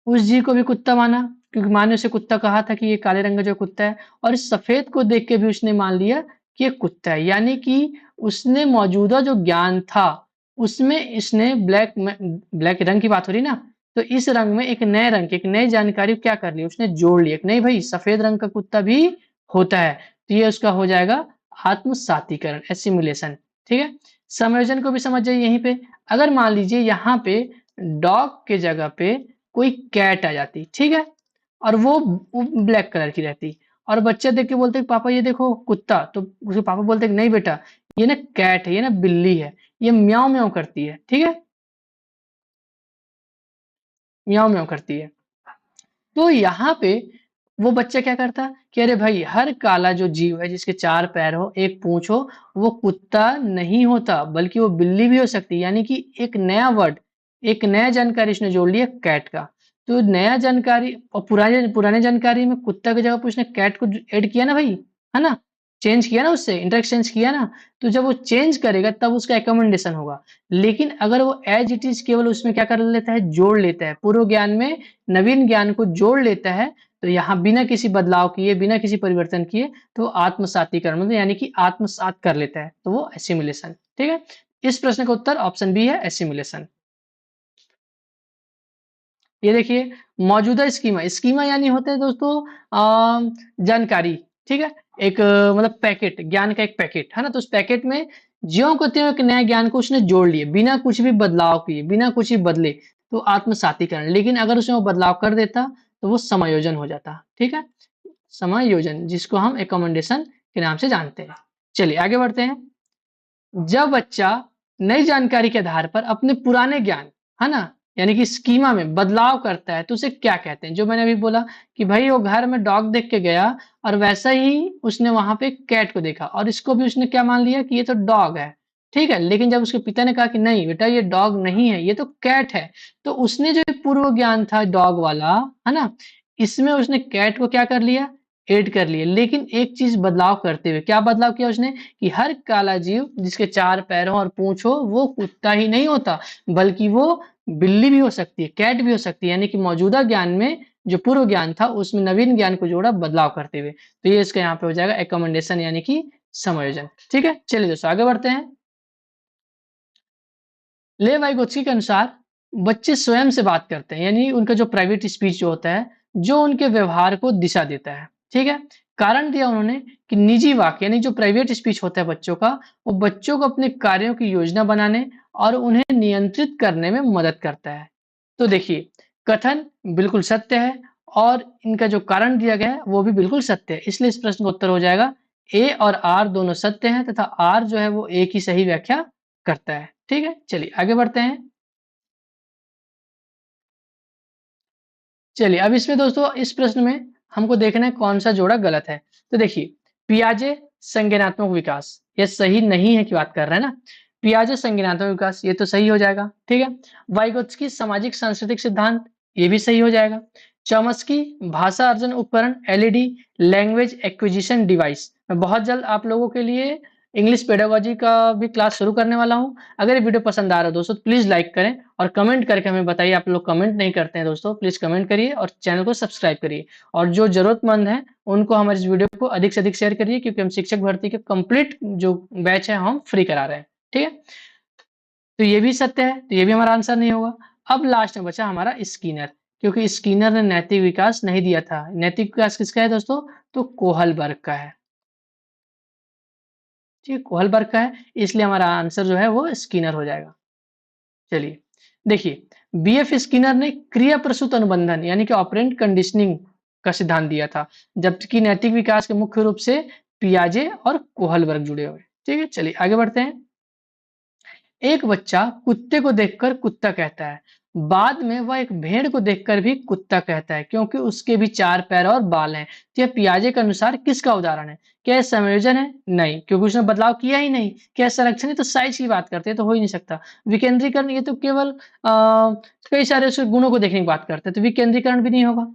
S1: उस जीव को भी कुत्ता माना क्योंकि माँ ने उसे कुत्ता कहा था कि ये काले रंग का जो कुत्ता है और इस सफेद को देख के भी उसने मान लिया कि ये कुत्ता है। यानी कि उसने मौजूदा जो ज्ञान था उसमें इसने ब्लैक रंग की बात हो रही ना तो इस रंग में एक नए रंग की एक नई जानकारी क्या कर ली उसने जोड़ ली। नहीं भाई सफेद रंग का कुत्ता भी होता है तो ये उसका हो जाएगा आत्मसातीकरण एसिमुलेशन। ठीक है समायोजन को भी समझ जाइए यहीं पे। अगर मान लीजिए यहाँ पे डॉग के जगह पे कोई कैट आ जाती ठीक है और वो ब्लैक कलर की रहती और बच्चे देख के बोलते कि पापा ये देखो कुत्ता तो उसके पापा बोलते कि नहीं बेटा ये ना कैट है ये ना बिल्ली है ये म्याऊं म्याऊं करती है ठीक है म्याऊं म्याऊं करती है। तो यहाँ पे वो बच्चा क्या करता कि अरे भाई हर काला जो जीव है जिसके 4 पैर हो एक पूंछ हो वो कुत्ता नहीं होता बल्कि वो बिल्ली भी हो सकती है। यानी कि एक नया वर्ड एक नया जानकारी इसने जोड़ लिया कैट का। तो नया जानकारी और पुराने पुराने जानकारी में कुत्ता की जगह पे उसने कैट को ऐड किया ना भाई है ना चेंज किया ना उससे इंटरेक्शन किया ना। तो जब वो चेंज करेगा तब उसका एकमेंडेशन होगा। लेकिन अगर वो एज इट इज केवल उसमें क्या कर लेता है जोड़ लेता है पूर्व ज्ञान में नवीन ज्ञान को जोड़ लेता है तो यहाँ बिना किसी बदलाव किए बिना किसी परिवर्तन किए तो आत्मसातीकरण मतलब यानी कि आत्मसात कर लेता है तो वो एसिमुलेशन। ठीक है इस प्रश्न का उत्तर ऑप्शन बी है एसिमुलेशन। ये देखिए मौजूदा स्कीमा स्कीमा यानी होता है दोस्तों जानकारी ठीक है एक मतलब पैकेट ज्ञान का एक पैकेट है ना तो उस पैकेट में ज्यों को त्यों एक नया ज्ञान को उसने जोड़ लिए बिना कुछ भी बदलाव किए बिना कुछ भी बदले तो आत्मसातीकरण। लेकिन अगर उसमें वो बदलाव कर देता तो वो समायोजन हो जाता ठीक है समायोजन जिसको हम एकोमोडेशन के नाम से जानते हैं। चलिए आगे बढ़ते हैं। जब बच्चा नई जानकारी के आधार पर अपने पुराने ज्ञान है ना यानी कि स्कीमा में बदलाव करता है तो उसे क्या कहते हैं? जो मैंने अभी बोला कि भाई वो घर में डॉग देख के गया और वैसा ही उसने वहां पे कैट को देखा और इसको भी उसने क्या मान लिया कि ये तो डॉग है ठीक है। लेकिन जब उसके पिता ने कहा कि नहीं बेटा ये डॉग नहीं है ये तो कैट है तो उसने जो पूर्व ज्ञान था डॉग वाला है ना इसमें उसने कैट को क्या कर लिया ऐड कर लिए। लेकिन एक चीज बदलाव करते हुए क्या बदलाव किया उसने कि हर काला जीव जिसके 4 पैर हो और पूंछ हो वो कुत्ता ही नहीं होता बल्कि वो बिल्ली भी हो सकती है कैट भी हो सकती है। यानी कि मौजूदा ज्ञान में जो पूर्व ज्ञान था उसमें नवीन ज्ञान को जोड़ा बदलाव करते हुए तो ये इसका यहाँ पे हो जाएगा एकोमोडेशन यानी कि समायोजन। ठीक है चलिए दोस्तों आगे बढ़ते हैं। ले वाइगोत्स्की के अनुसार बच्चे स्वयं से बात करते हैं यानी उनका जो प्राइवेट स्पीच जो होता है जो उनके व्यवहार को दिशा देता है। ठीक है कारण दिया उन्होंने कि निजी वाक्य यानी जो प्राइवेट स्पीच होता है बच्चों का वो बच्चों को अपने कार्यों की योजना बनाने और उन्हें नियंत्रित करने में मदद करता है। तो देखिए कथन बिल्कुल सत्य है और इनका जो कारण दिया गया है वो भी बिल्कुल सत्य है इसलिए इस प्रश्न का उत्तर हो जाएगा ए और आर दोनों सत्य हैं तथा आर जो है वो ए की सही व्याख्या करता है। ठीक है चलिए आगे बढ़ते हैं। चलिए अब इसमें दोस्तों इस प्रश्न में हमको देखना है कौन सा जोड़ा गलत है। तो देखिए पियाजे संज्ञानात्मक विकास ये सही नहीं है की बात कर रहे हैं ना पियाजे संज्ञानात्मक विकास ये तो सही हो जाएगा। ठीक है वाइगोत्स्की सामाजिक सांस्कृतिक सिद्धांत ये भी सही हो जाएगा। चॉम्स्की भाषा अर्जन उपकरण एलईडी लैंग्वेज एक्विजिशन डिवाइस मैं बहुत जल्द आप लोगों के लिए इंग्लिश पेडागोजी का भी क्लास शुरू करने वाला हूँ। अगर ये वीडियो पसंद आ रहा है दोस्तों तो प्लीज़ लाइक करें और कमेंट करके हमें बताइए। आप लोग कमेंट नहीं करते हैं दोस्तों, प्लीज़ कमेंट करिए और चैनल को सब्सक्राइब करिए। और जो ज़रूरतमंद हैं उनको हमारे इस वीडियो को अधिक से अधिक शेयर करिए, क्योंकि हम शिक्षक भर्ती के कंप्लीट जो बैच है हम फ्री करा रहे हैं। ठीक है? तो ये भी सत्य है, तो ये भी हमारा आंसर नहीं होगा। अब लास्ट में बचा हमारा स्किनर, क्योंकि स्किनर ने नैतिक विकास नहीं दिया था। नैतिक विकास किसका है दोस्तों? तो कोहलबर्ग का है। ठीक है, कोहलबर्ग का है, इसलिए हमारा आंसर जो है वो स्किनर हो जाएगा। चलिए, देखिए, बीएफ स्किनर ने क्रिया प्रसूत अनुबंधन यानी कि ऑपरेंट कंडीशनिंग का सिद्धांत दिया था, जबकि नैतिक विकास के मुख्य रूप से पियाजे और कोहलबर्ग जुड़े हुए। ठीक है, चलिए आगे बढ़ते हैं। एक बच्चा कुत्ते को देखकर कुत्ता कहता है, बाद में वह एक भेड़ को देखकर भी कुत्ता कहता है, क्योंकि उसके भी 4 पैर और बाल हैं। तो यह पियाजे के अनुसार किसका उदाहरण है? क्या यह संयोजन है? नहीं, क्योंकि उसने बदलाव किया ही नहीं। क्या संरक्षण है? तो साइज की बात करते हैं, तो हो ही नहीं सकता। विकेंद्रीकरण, ये तो केवल कई सारे उसके गुणों को देखने की बात करते हैं, तो विकेंद्रीकरण भी नहीं होगा।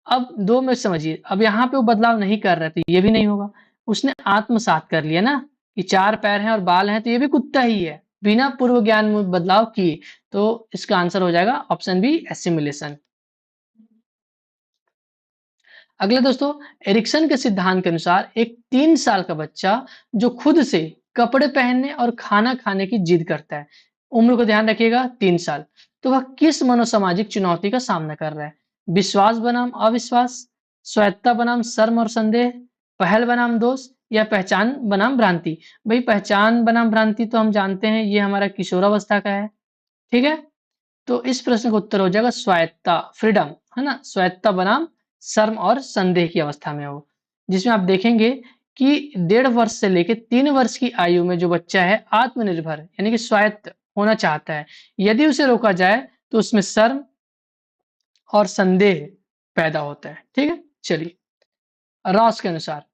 S1: अब 2 में समझिए, अब यहाँ पे वो बदलाव नहीं कर रहे, तो ये भी नहीं होगा। उसने आत्मसात कर लिया ना कि 4 पैर हैं और बाल हैं, तो ये भी कुत्ता ही है, बिना पूर्व ज्ञान में बदलाव किए। तो इसका आंसर हो जाएगा ऑप्शन बी, एसिमिलेशन। अगला दोस्तों, एरिक्सन के सिद्धांत के अनुसार एक 3 साल का बच्चा जो खुद से कपड़े पहनने और खाना खाने की जिद करता है, उम्र को ध्यान रखिएगा 3 साल, तो वह किस मनोसामाजिक चुनौती का सामना कर रहा है? विश्वास बनाम अविश्वास, स्वायत्तता बनाम शर्म और संदेह, पहल बनाम दोष, या पहचान बनाम भ्रांति। भाई पहचान बनाम भ्रांति तो हम जानते हैं ये हमारा किशोरावस्था का है। ठीक है, तो इस प्रश्न का उत्तर हो जाएगा स्वायत्तता, फ्रीडम, है ना? स्वायत्तता बनाम शर्म और संदेह की अवस्था में हो, जिसमें आप देखेंगे कि 1.5 वर्ष से लेकर 3 वर्ष की आयु में जो बच्चा है आत्मनिर्भर यानी कि स्वायत्त होना चाहता है, यदि उसे रोका जाए तो उसमें शर्म और संदेह पैदा होता है। ठीक है, चलिए, रॉस के अनुसार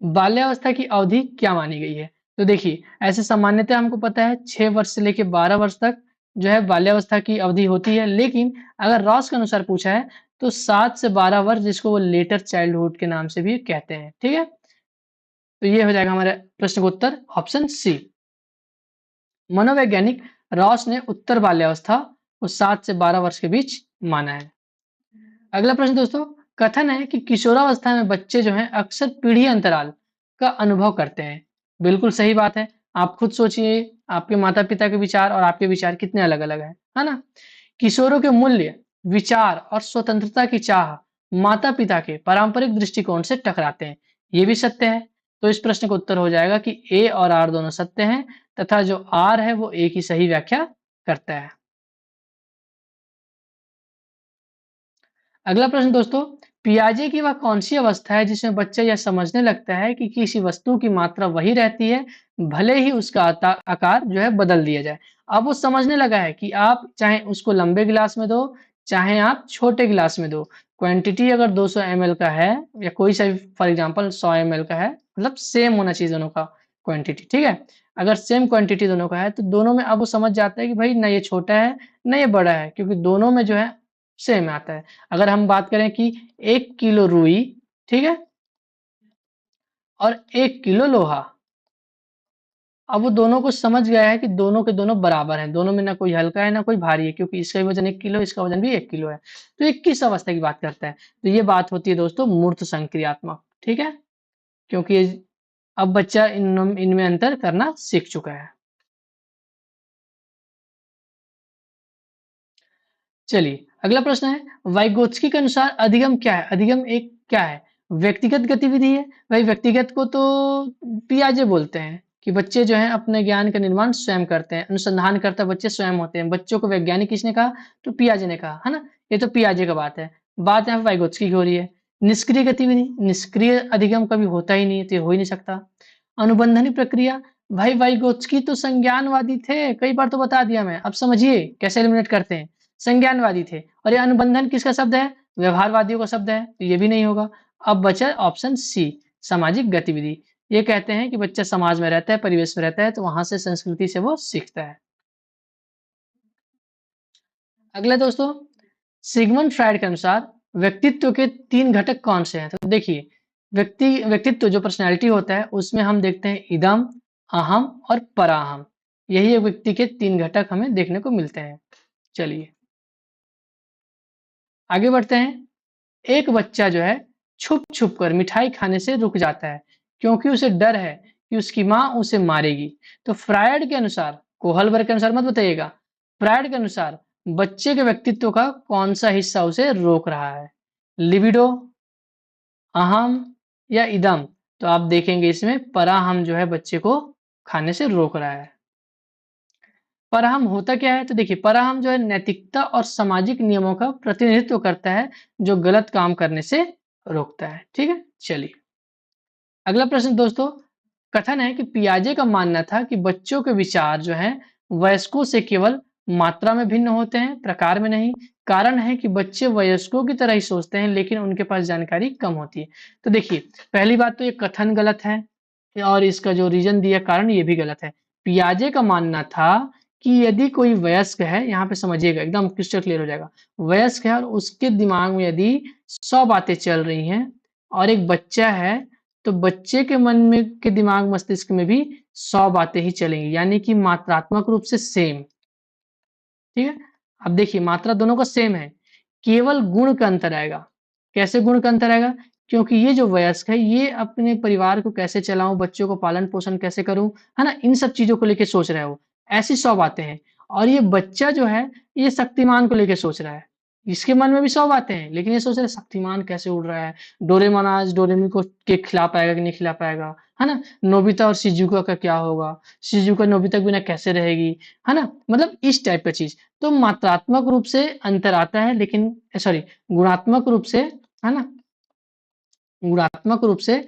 S1: बाल्यावस्था की अवधि क्या मानी गई है? तो देखिए, ऐसे सामान्यतः हमको पता है 6 वर्ष से लेके 12 वर्ष तक जो है बाल्यावस्था की अवधि होती है, लेकिन अगर रॉस के अनुसार पूछा है तो 7 से 12 वर्ष, जिसको वो लेटर चाइल्डहुड के नाम से भी कहते हैं। ठीक है, तो ये हो जाएगा हमारे प्रश्न का उत्तर ऑप्शन सी। मनोवैज्ञानिक रॉस ने उत्तर बाल्यावस्था को 7 से 12 वर्ष के बीच माना है। अगला प्रश्न दोस्तों, कथन है कि किशोरावस्था में बच्चे जो हैं अक्सर पीढ़ी अंतराल का अनुभव करते हैं। बिल्कुल सही बात है। आप खुद सोचिए, आपके माता-पिता के विचार और आपके विचार कितने अलग-अलग हैं, है ना? किशोरों के मूल्य, विचार और स्वतंत्रता की चाह माता-पिता के पारंपरिक दृष्टिकोण से टकराते हैं। ये भी सत्य है। तो इस प्रश्न का उत्तर हो जाएगा कि ए और आर दोनों सत्य हैं, तथा जो आर है वो ए की सही व्याख्या करता है। अगला प्रश्न दोस्तों, पियाजे की वह कौन-सी अवस्था है जिसमें बच्चा यह समझने लगता है कि किसी वस्तु की मात्रा वही रहती है, भले ही उसका आकार जो है बदल दिया जाए। अब वो समझने लगा है कि आप चाहे उसको लंबे गिलास में दो, चाहे आप छोटे गिलास में दो। क्वांटिटी अगर 200 ml का है या कोई सा भी फॉर एग्जांपल 100 ml का है, मतलब सेम होना चाहिए दोनों का क्वांटिटी, ठीक है? अगर सेम क्वांटिटी दोनों का है, तो दोनों में अब वो समझ जाता है कि भाई ना ये छोटा है, ना ये बड़ा है, क्योंकि दोनों में जो है सेम आता है। अगर हम बात करें कि 1 किलो रुई, ठीक है? और 1 किलो लोहा। अब वो दोनों को समझ गया है कि दोनों के दोनों बराबर हैं, दोनों में ना कोई हल्का है ना कोई भारी है, क्योंकि इसका भी वजन 1 किलो, इसका वजन भी 1 किलो है। तो ये किस अवस्था की बात करता है? तो ये बात होती है दोस्तों मूर्त संक्रियात्मक, ठीक है? क्योंकि अब बच्चा इनमें अंतर करना सीख चुका है। चलिए, अगला प्रश्न है, वाइगोत्स्की के अनुसार अधिगम क्या है? अधिगम एक क्या है? व्यक्तिगत गतिविधि है। भाई व्यक्तिगत को तो पियाजे बोलते हैं कि बच्चे जो हैं अपने ज्ञान का निर्माण स्वयं करते हैं, अनुसंधान करता बच्चे स्वयं होते हैं। बच्चों को वैज्ञानिक किसने कहा? तो पियाजे ने कहा, है ना? ये तो पियाजे का बात है। बात यहाँ पे वाइगोत्स्की की हो रही है। निष्क्रिय गतिविधि, निष्क्रिय अधिगम कभी होता ही नहीं है, तो ये हो ही नहीं सकता। अनुबंधनी प्रक्रिया, भाई वाइगोत्स्की तो संज्ञानवादी थे, कई बार तो बता दिया मैं। अब समझिए कैसे एलिमिनेट करते हैं। संज्ञानवादी थे, और ये अनुबंधन किसका शब्द है? व्यवहारवादियों का शब्द है, तो ये भी नहीं होगा। अब बचा ऑप्शन सी, सामाजिक गतिविधि। ये कहते हैं कि बच्चा समाज में रहता है, परिवेश में रहता है, तो वहां से संस्कृति से वो सीखता है। अगला दोस्तों, सिगमंड फ्राइड के अनुसार व्यक्तित्व के 3 घटक कौन से हैं? तो देखिए, व्यक्तित्व जो पर्सनैलिटी होता है उसमें हम देखते हैं इदम, अहम और पराहम, यही एक व्यक्ति के 3 घटक हमें देखने को मिलते हैं। चलिए आगे बढ़ते हैं। एक बच्चा जो है छुप-छुप कर मिठाई खाने से रुक जाता है क्योंकि उसे डर है कि उसकी माँ उसे मारेगी। तो फ्रायड के अनुसार, कोहलबर्ग के अनुसार मत बताइएगा, फ्रायड के अनुसार बच्चे के व्यक्तित्व का कौन-सा हिस्सा उसे रोक रहा है? लिबिडो, अहम या इदम? तो आप देखेंगे इसमें पराहम जो है बच्चे को खाने से रोक रहा है। पराहम होता क्या है? तो देखिए पराहम जो है नैतिकता और सामाजिक नियमों का प्रतिनिधित्व करता है जो गलत काम करने से रोकता है। ठीक है? चलिए अगला प्रश्न दोस्तों, कथन है कि पियाजे का मानना था कि बच्चों के विचार जो हैं वयस्कों से केवल मात्रा में भिन्न होते हैं, प्रकार में नहीं। कारण है कि बच्चे वयस्कों की तरह ही सोचते हैं लेकिन उनके पास जानकारी कम होती है। तो देखिए पहली बात तो ये कथन गलत है और इसका जो रीजन दिया कारण ये भी गलत है। पियाजे का मानना था कि यदि कोई वयस्क है, यहाँ पे समझिएगा एकदम क्रिस्टल क्लियर हो जाएगा। वयस्क है और उसके दिमाग में यदि 100 बातें चल रही हैं और एक बच्चा है तो बच्चे के मन में के दिमाग मस्तिष्क में भी 100 बातें ही चलेंगी, यानी कि मात्रात्मक रूप से सेम। ठीक है? अब देखिए मात्रा दोनों का सेम है, केवल गुण का अंतर आएगा। कैसे गुण का अंतर आएगा? क्योंकि ये जो वयस्क है ये अपने परिवार को कैसे चलाऊँ, बच्चों को पालन-पोषण कैसे करूँ, है ना? इन सब चीज़ों को लेके सोच रहा है वो। ऐसी 100 बातें हैं और ये बच्चा जो है ये शक्तिमान को लेके सोच रहा है। इसके मन में भी 100 बातें हैं, लेकिन ये सोच रहा है शक्तिमान कैसे उड़ रहा है? डोरेमोन आज डोरेमी को केक खिला पाएगा कि नहीं खिला पाएगा, है ना? नोबिता और शिज़ुका का क्या होगा? शिज़ुका नोबिता के बिना कैसे रहेगी? है ना? मतलब इस टाइप का चीज़। तो मात्रात्मक रूप से अंतर आता है लेकिन सॉरी गुणात्मक रूप से, है ना? गुणात्मक रूप से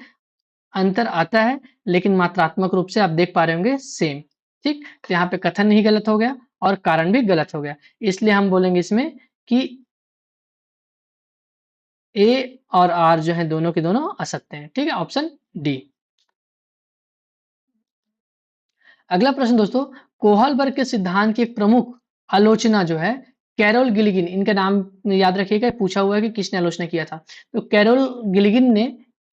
S1: अंतर आता है लेकिन मात्रात्मक रूप से आप देख पा रहे होंगे सेम। ठीक? तो यहाँ पे कथन ही गलत हो गया और कारण भी गलत हो गया। इसलिए हम बोलेंगे इसमें कि ए और आर जो है दोनों के दोनों असत्य हैं। ठीक है? Option D. अगला प्रश्न दोस्तों, कोहलबर्ग के सिद्धांत की एक प्रमुख आलोचना जो है कैरोल गिलिगिन, इनका नाम याद रखिएगा, पूछा हुआ है कि किसने आलोचना किया था। तो कैरोल गिलिगिन ने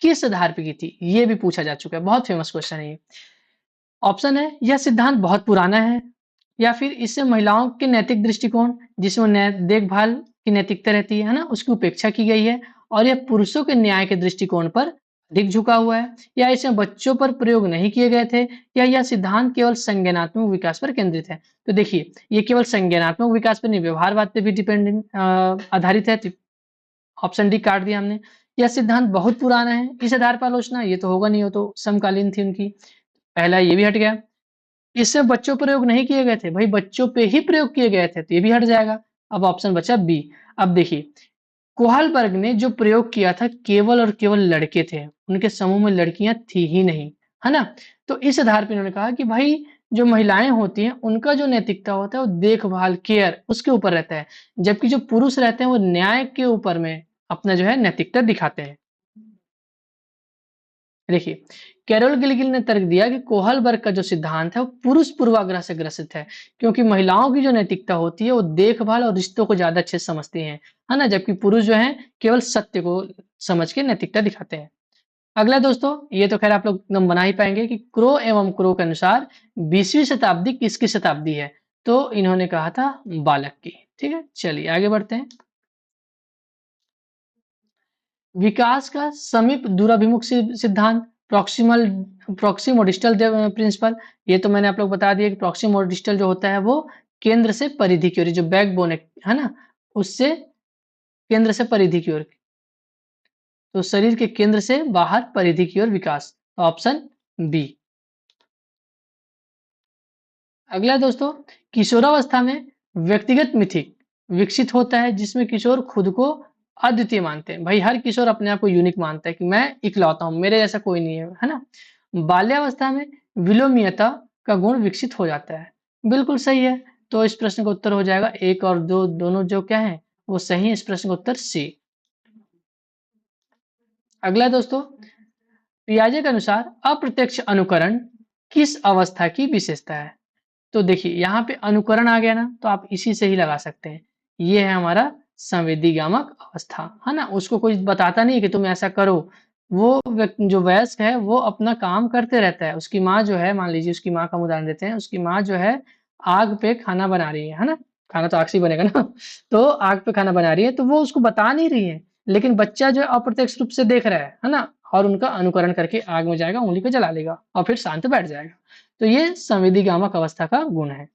S1: किस आधार पे की थी? ये भी पूछा जा चुका है, बहुत फेमस क्वेश्चन है ये। ऑप्शन है यह सिद्धांत बहुत पुराना है या फिर इससे महिलाओं के नैतिक दृष्टिकोण जिसमें देखभाल की नैतिकता रहती है ना, उसकी उपेक्षा की गई है और यह पुरुषों के न्याय के दृष्टिकोण पर अधिक झुका हुआ है, या इसमें बच्चों पर प्रयोग नहीं किए गए थे, या यह सिद्धांत केवल संज्ञानात्मक विकास पर केंद्रित है। तो देखिए ये केवल संज्ञानात्मक विकास पर नहीं, व्यवहारवाद पे भी आधारित है। ऑप्शन डी काट दिया हमने। यह सिद्धांत बहुत पुराना है, इस आधार पर आलोचना ये तो होगा नहीं, हो तो समकालीन थी उनकी। पहला ये भी हट गया। इससे बच्चों पर प्रयोग नहीं किए गए थे, भाई बच्चों पे ही प्रयोग किए गए थे, तो ये भी हट जाएगा। अब ऑप्शन बचा बी। अब देखिए कोहालबर्ग ने जो प्रयोग किया था केवल और केवल लड़के थे, उनके समूह में लड़कियां थी ही नहीं, है ना? तो इस आधार पर उन्होंने कहा कि भाई जो महिलाएं होती हैं उनका जो नैतिकता होता है वो देखभाल केयर उसके ऊपर रहता है, जबकि जो पुरुष रहते हैं वो न्याय के ऊपर में अपना जो है नैतिकता दिखाते हैं। देखिए कैरोल गिलगिल ने तर्क दिया कि कोहलबर्ग का जो सिद्धांत है वो पुरुष पूर्वाग्रह से ग्रसित है, क्योंकि महिलाओं की जो नैतिकता होती है वो देखभाल और रिश्तों को ज्यादा अच्छे से समझती हैं, है ना, जबकि पुरुष जो है केवल सत्य को समझ के नैतिकता दिखाते हैं। अगला दोस्तों, ये तो खैर आप लोग एकदम बना ही पाएंगे कि क्रो एवं क्रो के अनुसार 20वीं शताब्दी किसकी शताब्दी है? तो इन्होंने कहा था बालक की। ठीक है, चलिए आगे बढ़ते हैं। विकास का समीप दूराभिमुख सिद्धांत, प्रॉक्सिमल प्रॉक्सिमोडिस्टल प्रिंसिपल, ये तो मैंने आप लोग बता दिया कि प्रॉक्सिमोडिस्टल जो होता है वो केंद्र से परिधि की ओर, जो बैकबोन है ना, उससे केंद्र से परिधि की ओर, तो शरीर के केंद्र से बाहर परिधि की ओर विकास, तो ऑप्शन बी। अगला दोस्तों, किशोरावस्था में व्यक्तिगत मिथिक विकसित होता है जिसमें किशोर खुद को अद्वितीय मानते हैं। भाई हर किशोर अपने आप को यूनिक मानता है कि मैं इकलौता हूं, मेरे जैसा कोई नहीं है ना। बाल्यावस्था में विलोमीयता का गुण विकसित हो जाता है। बिल्कुल सही है। तो इस प्रश्न का उत्तर हो जाएगा एक और दो दोनों जो क्या है वो सही है। इस प्रश्न का उत्तर सी। अगला दोस्तों, पियाजे के अनुसार अप्रत्यक्ष अनुकरण किस अवस्था की विशेषता है? तो देखिए यहाँ पे अनुकरण आ गया ना, तो आप इसी से ही लगा सकते हैं। ये है हमारा संवेदीगामक अवस्था, है ना, उसको कोई बताता नहीं कि तुम ऐसा करो, जो वयस्क है वो अपना काम करते रहता है। उसकी माँ जो है, मान लीजिए उसकी माँ का हम उदाहरण देते हैं, उसकी माँ जो है आग पे खाना बना रही है ना? खाना तो आग से ही बनेगा ना? तो आग पे खाना बना रही है, तो वो उसको बता नहीं रही है, लेकिन बच्चा जो है अप्रत्यक्ष रूप से देख रहा है ना? और उनका अनुकरण करके आग में जाएगा, उँगली को जला लेगा और फिर शांत बैठ जाएगा। तो ये संवेदीगामक अवस्था का गुण है।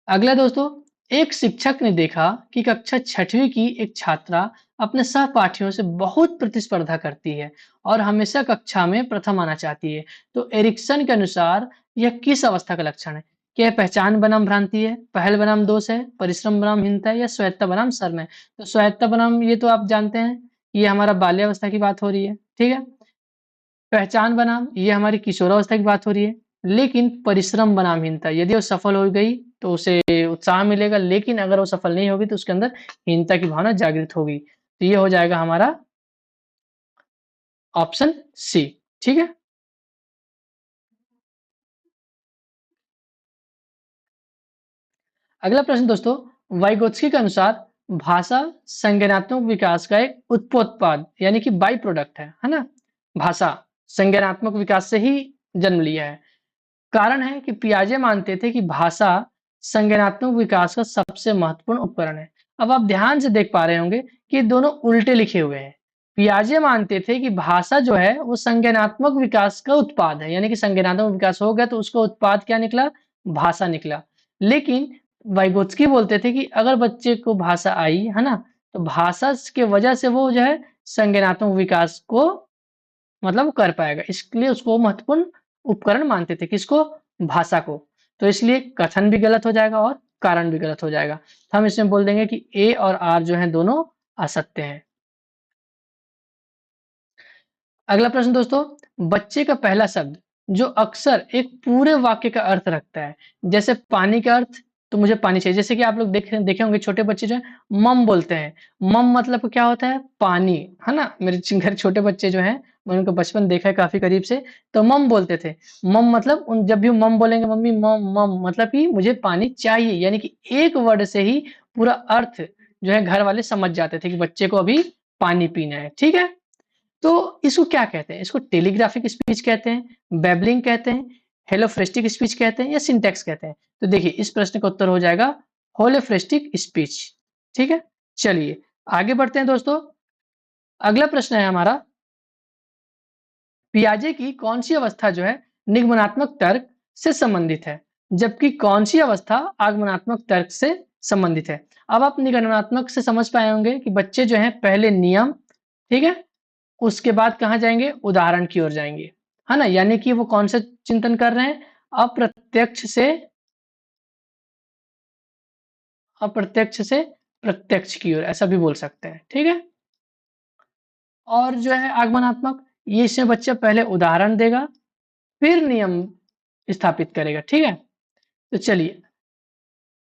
S1: अगला दोस्तों, एक शिक्षक ने देखा कि कक्षा 6वीं की एक छात्रा अपने सहपाठियों से बहुत प्रतिस्पर्धा करती है और हमेशा कक्षा में प्रथम आना चाहती है। तो एरिक्सन के अनुसार यह किस अवस्था का लक्षण है? क्या यह पहचान बनाम भ्रांति है, पहल बनाम दोष है, परिश्रम बनाम हीनता है या स्वायत्ता बनाम शर्म है? तो स्वायत्ता बनाम ये तो आप जानते हैं, ये हमारा बाल्यावस्था की बात हो रही है, ठीक है? पहचान बनाम ये हमारी किशोरावस्था की बात हो रही है, लेकिन परिश्रम बनाम हीनता, यदि वो सफल हो गई तो उसे उत्साह मिलेगा, लेकिन अगर वो सफल नहीं होगी तो उसके अंदर हीनता की भावना जागृत होगी। तो ये हो जाएगा हमारा ऑप्शन सी, ठीक है। अगला प्रश्न दोस्तों, वाइगोत्स्की के अनुसार भाषा संज्ञानात्मक विकास का एक उत्पोत्पाद यानी कि बाई प्रोडक्ट है ना? भाषा संज्ञानात्मक विकास से ही जन्म लिया है। कारण है कि पियाजे मानते थे कि भाषा संज्ञानात्मक विकास का सबसे महत्वपूर्ण उपकरण है। अब आप ध्यान से देख पा रहे होंगे कि ये दोनों उल्टे लिखे हुए हैं। पियाजे मानते थे कि भाषा जो है वो संज्ञानात्मक विकास का उत्पाद है, यानी कि संज्ञानात्मक विकास हो गया तो उसका उत्पाद क्या निकला? भाषा निकला। लेकिन वाइगोत्स्की बोलते थे कि अगर बच्चे को भाषा आई, है ना? तो भाषा के वजह से वो जो है संज्ञानात्मक विकास को मतलब वो कर पाएगा। इसलिए उसको महत्वपूर्ण उपकरण मानते थे, किसको? भाषा को। तो इसलिए कथन भी गलत हो जाएगा और कारण भी गलत हो जाएगा। तो हम इसमें बोल देंगे कि ए और आर जो हैं दोनों असत्य हैं। अगला प्रश्न दोस्तों, बच्चे का पहला शब्द जो अक्सर एक पूरे वाक्य का अर्थ रखता है, जैसे पानी का अर्थ तो मुझे पानी चाहिए। जैसे कि आप लोग देखे होंगे छोटे बच्चे जो हैं मम बोलते हैं। मम मतलब क्या होता है? पानी, है ना? मेरे घर छोटे बच्चे जो हैं मैंने उनको बचपन देखा है काफ़ी करीब से, तो मम बोलते थे। मम मतलब उन जब भी मम बोलेंगे मम्मी मम मम मतलब कि मुझे पानी चाहिए, यानी कि एक वर्ड से ही पूरा अर्थ जो है घर वाले समझ जाते थे कि बच्चे को अभी पानी पीना है, ठीक है? तो इसको क्या कहते हैं? इसको टेलीग्राफिक स्पीच कहते हैं, बैबलिंग कहते हैं, हेलोफ्रेस्टिक स्पीच कहते हैं या सिंटैक्स कहते हैं? तो देखिए इस प्रश्न का उत्तर हो जाएगा होलोफ्रेस्टिक स्पीच, ठीक है? चलिए आगे बढ़ते हैं दोस्तों। अगला प्रश्न है हमारा, पियाजे की कौन-सी अवस्था जो है निगमनात्मक तर्क से संबंधित है, जबकि कौन-सी अवस्था आगमनात्मक तर्क से संबंधित है? अब आप निगमनात्मक से समझ पाए होंगे कि बच्चे जो हैं पहले नियम, ठीक है? उसके बाद कहाँ जाएँगे? उदाहरण की ओर जाएँगे, है ना? यानी कि वो कौन सा चिंतन कर रहे हैं? अप्रत्यक्ष से अप्रत्यक्ष से प्रत्यक्ष की ओर, ऐसा भी बोल सकते हैं, ठीक है? और जो है आगमनात्मक, ये इसमें बच्चा पहले उदाहरण देगा, फिर नियम स्थापित करेगा, ठीक है? तो चलिए,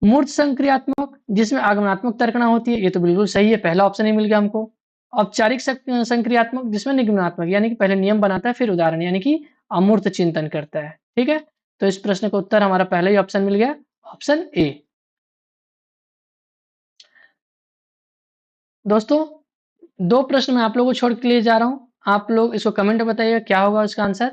S1: मूर्त संक्रियात्मक जिसमें आगमनात्मक तर्कना होती है, ये तो बिल्कुल सही है, पहला ऑप्शन ही मिल गया हमको। औपचारिक संक्रियात्मक जिसमें निगमनात्मक यानी कि पहले नियम बनाता है फिर उदाहरण यानी कि अमूर्त चिंतन करता है, ठीक है? तो इस प्रश्न का उत्तर हमारा पहला ही ऑप्शन मिल गया, ऑप्शन ए। दोस्तों, 2 प्रश्न मैं आप लोगों को छोड़ के लिए जा रहा हूँ, आप लोग इसको कमेंट में बताइएगा क्या होगा इसका आंसर?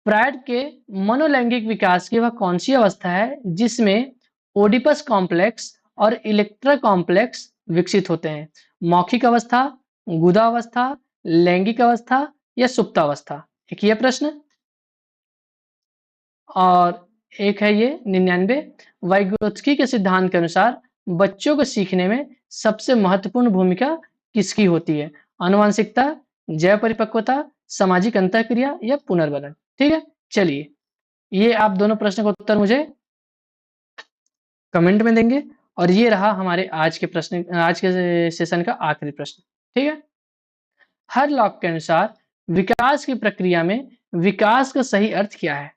S1: फ्रायड के मनोलैंगिक विकास की वह कौन-सी अवस्था है जिसमें ओडिपस कॉम्प्लेक्स और इलेक्ट्रा कॉम्प्लेक्स विकसित होते हैं? मौखिक अवस्था, गुदा अवस्था, लैंगिक अवस्था या सुप्तावस्था? एक ये प्रश्न और एक है ये 99 वाइगोत्स्की के सिद्धांत के अनुसार बच्चों को सीखने में सबसे महत्वपूर्ण भूमिका किसकी होती है? आनुवंशिकता, जैव परिपक्वता, सामाजिक अंतःक्रिया या पुनर्बलन? ठीक है? चलिए, ये आप दोनों प्रश्न का उत्तर मुझे कमेंट में देंगे और ये रहा हमारे आज के सेशन का आखिरी प्रश्न, ठीक है? हर लॉक के अनुसार विकास की प्रक्रिया में विकास का सही अर्थ क्या है?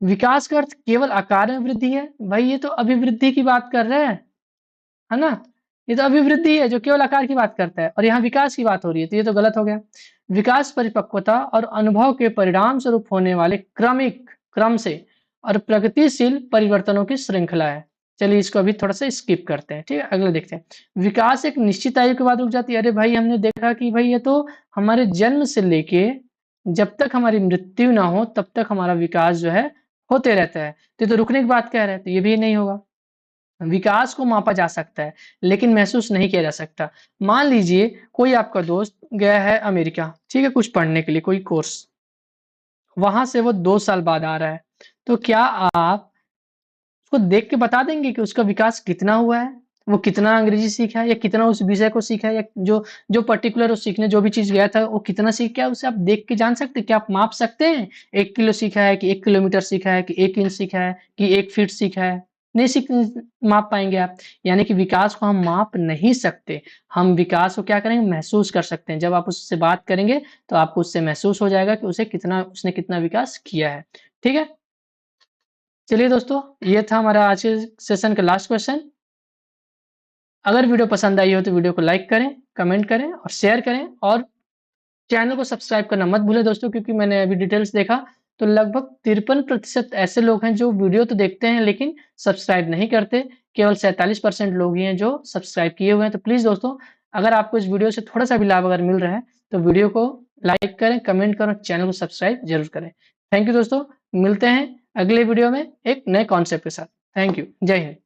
S1: विकास का अर्थ केवल आकार में वृद्धि है? भाई ये तो अभिवृद्धि की बात कर रहे हैं, है ना? ये तो अभिवृद्धि है जो केवल आकार की बात करता है और यहाँ विकास की बात हो रही है, तो ये तो गलत हो गया। विकास परिपक्वता और अनुभव के परिणाम स्वरूप होने वाले क्रम से और प्रगतिशील परिवर्तनों की श्रृंखला है। चलिए इसको अभी थोड़ा-सा स्किप करते हैं, ठीक है? अगला देखते हैं। विकास एक निश्चित आयु के बाद रुक जाती है। अरे भाई हमने देखा कि भाई ये तो हमारे जन्म से लेके जब तक हमारी मृत्यु ना हो तब तक हमारा विकास जो है होते रहता है। तो ये तो रुकने की बात कह रहे हैं, तो ये भी नहीं होगा। विकास को मापा जा सकता है, लेकिन महसूस नहीं किया जा सकता। मान लीजिए कोई आपका दोस्त गया है अमेरिका, ठीक है? कुछ पढ़ने के लिए कोई कोर्स, वहाँ से वो 2 साल बाद आ रहा है। तो क्या आप उसको देख के बता देंगे कि उसका विकास कितना हुआ है? वो कितना अंग्रेज़ी सीखा है या कितना उस विषय को सीखा है या जो जो पर्टिकुलर वो सीखने जो भी चीज़ गया था, वो कितना सीख के आया उसे आप देख के जान सकते हैं? क्या आप माप सकते हैं? 1 किलो सीखा है कि 1 किलोमीटर सीखा है कि 1 इंच सीखा है कि 1 फीट सीखा है? नहीं माप पाएँगे आप। यानी कि विकास को हम माप नहीं सकते। हम विकास को क्या करेंगे? महसूस कर सकते हैं। जब आप उससे बात करेंगे, तो आपको उससे महसूस हो जाएगा कि उसने कितना विकास किया है। ठीक है? चलिए दोस्तों, ये था हमारा आज के सेशन का लास्ट क्वेश्चन। अगर वीडियो पसंद आई हो तो वीडियो को लाइक करें, कमेंट करें और शेयर करें और चैनल को सब्सक्राइब करना मत भूलें दोस्तों, क्योंकि मैंने अभी डिटेल्स देखा तो लगभग 53% ऐसे लोग हैं जो वीडियो तो देखते हैं लेकिन सब्सक्राइब नहीं करते। केवल 47% लोग ही हैं जो सब्सक्राइब किए हुए हैं। तो प्लीज़ दोस्तों, अगर आपको इस वीडियो से थोड़ा-सा भी लाभ अगर मिल रहा है, तो वीडियो को लाइक करें, कमेंट करें और चैनल को सब्सक्राइब ज़रूर करें। थैंक यू दोस्तों, मिलते हैं अगले वीडियो में एक नए कॉन्सेप्ट के साथ। Thank you. जय हिंद।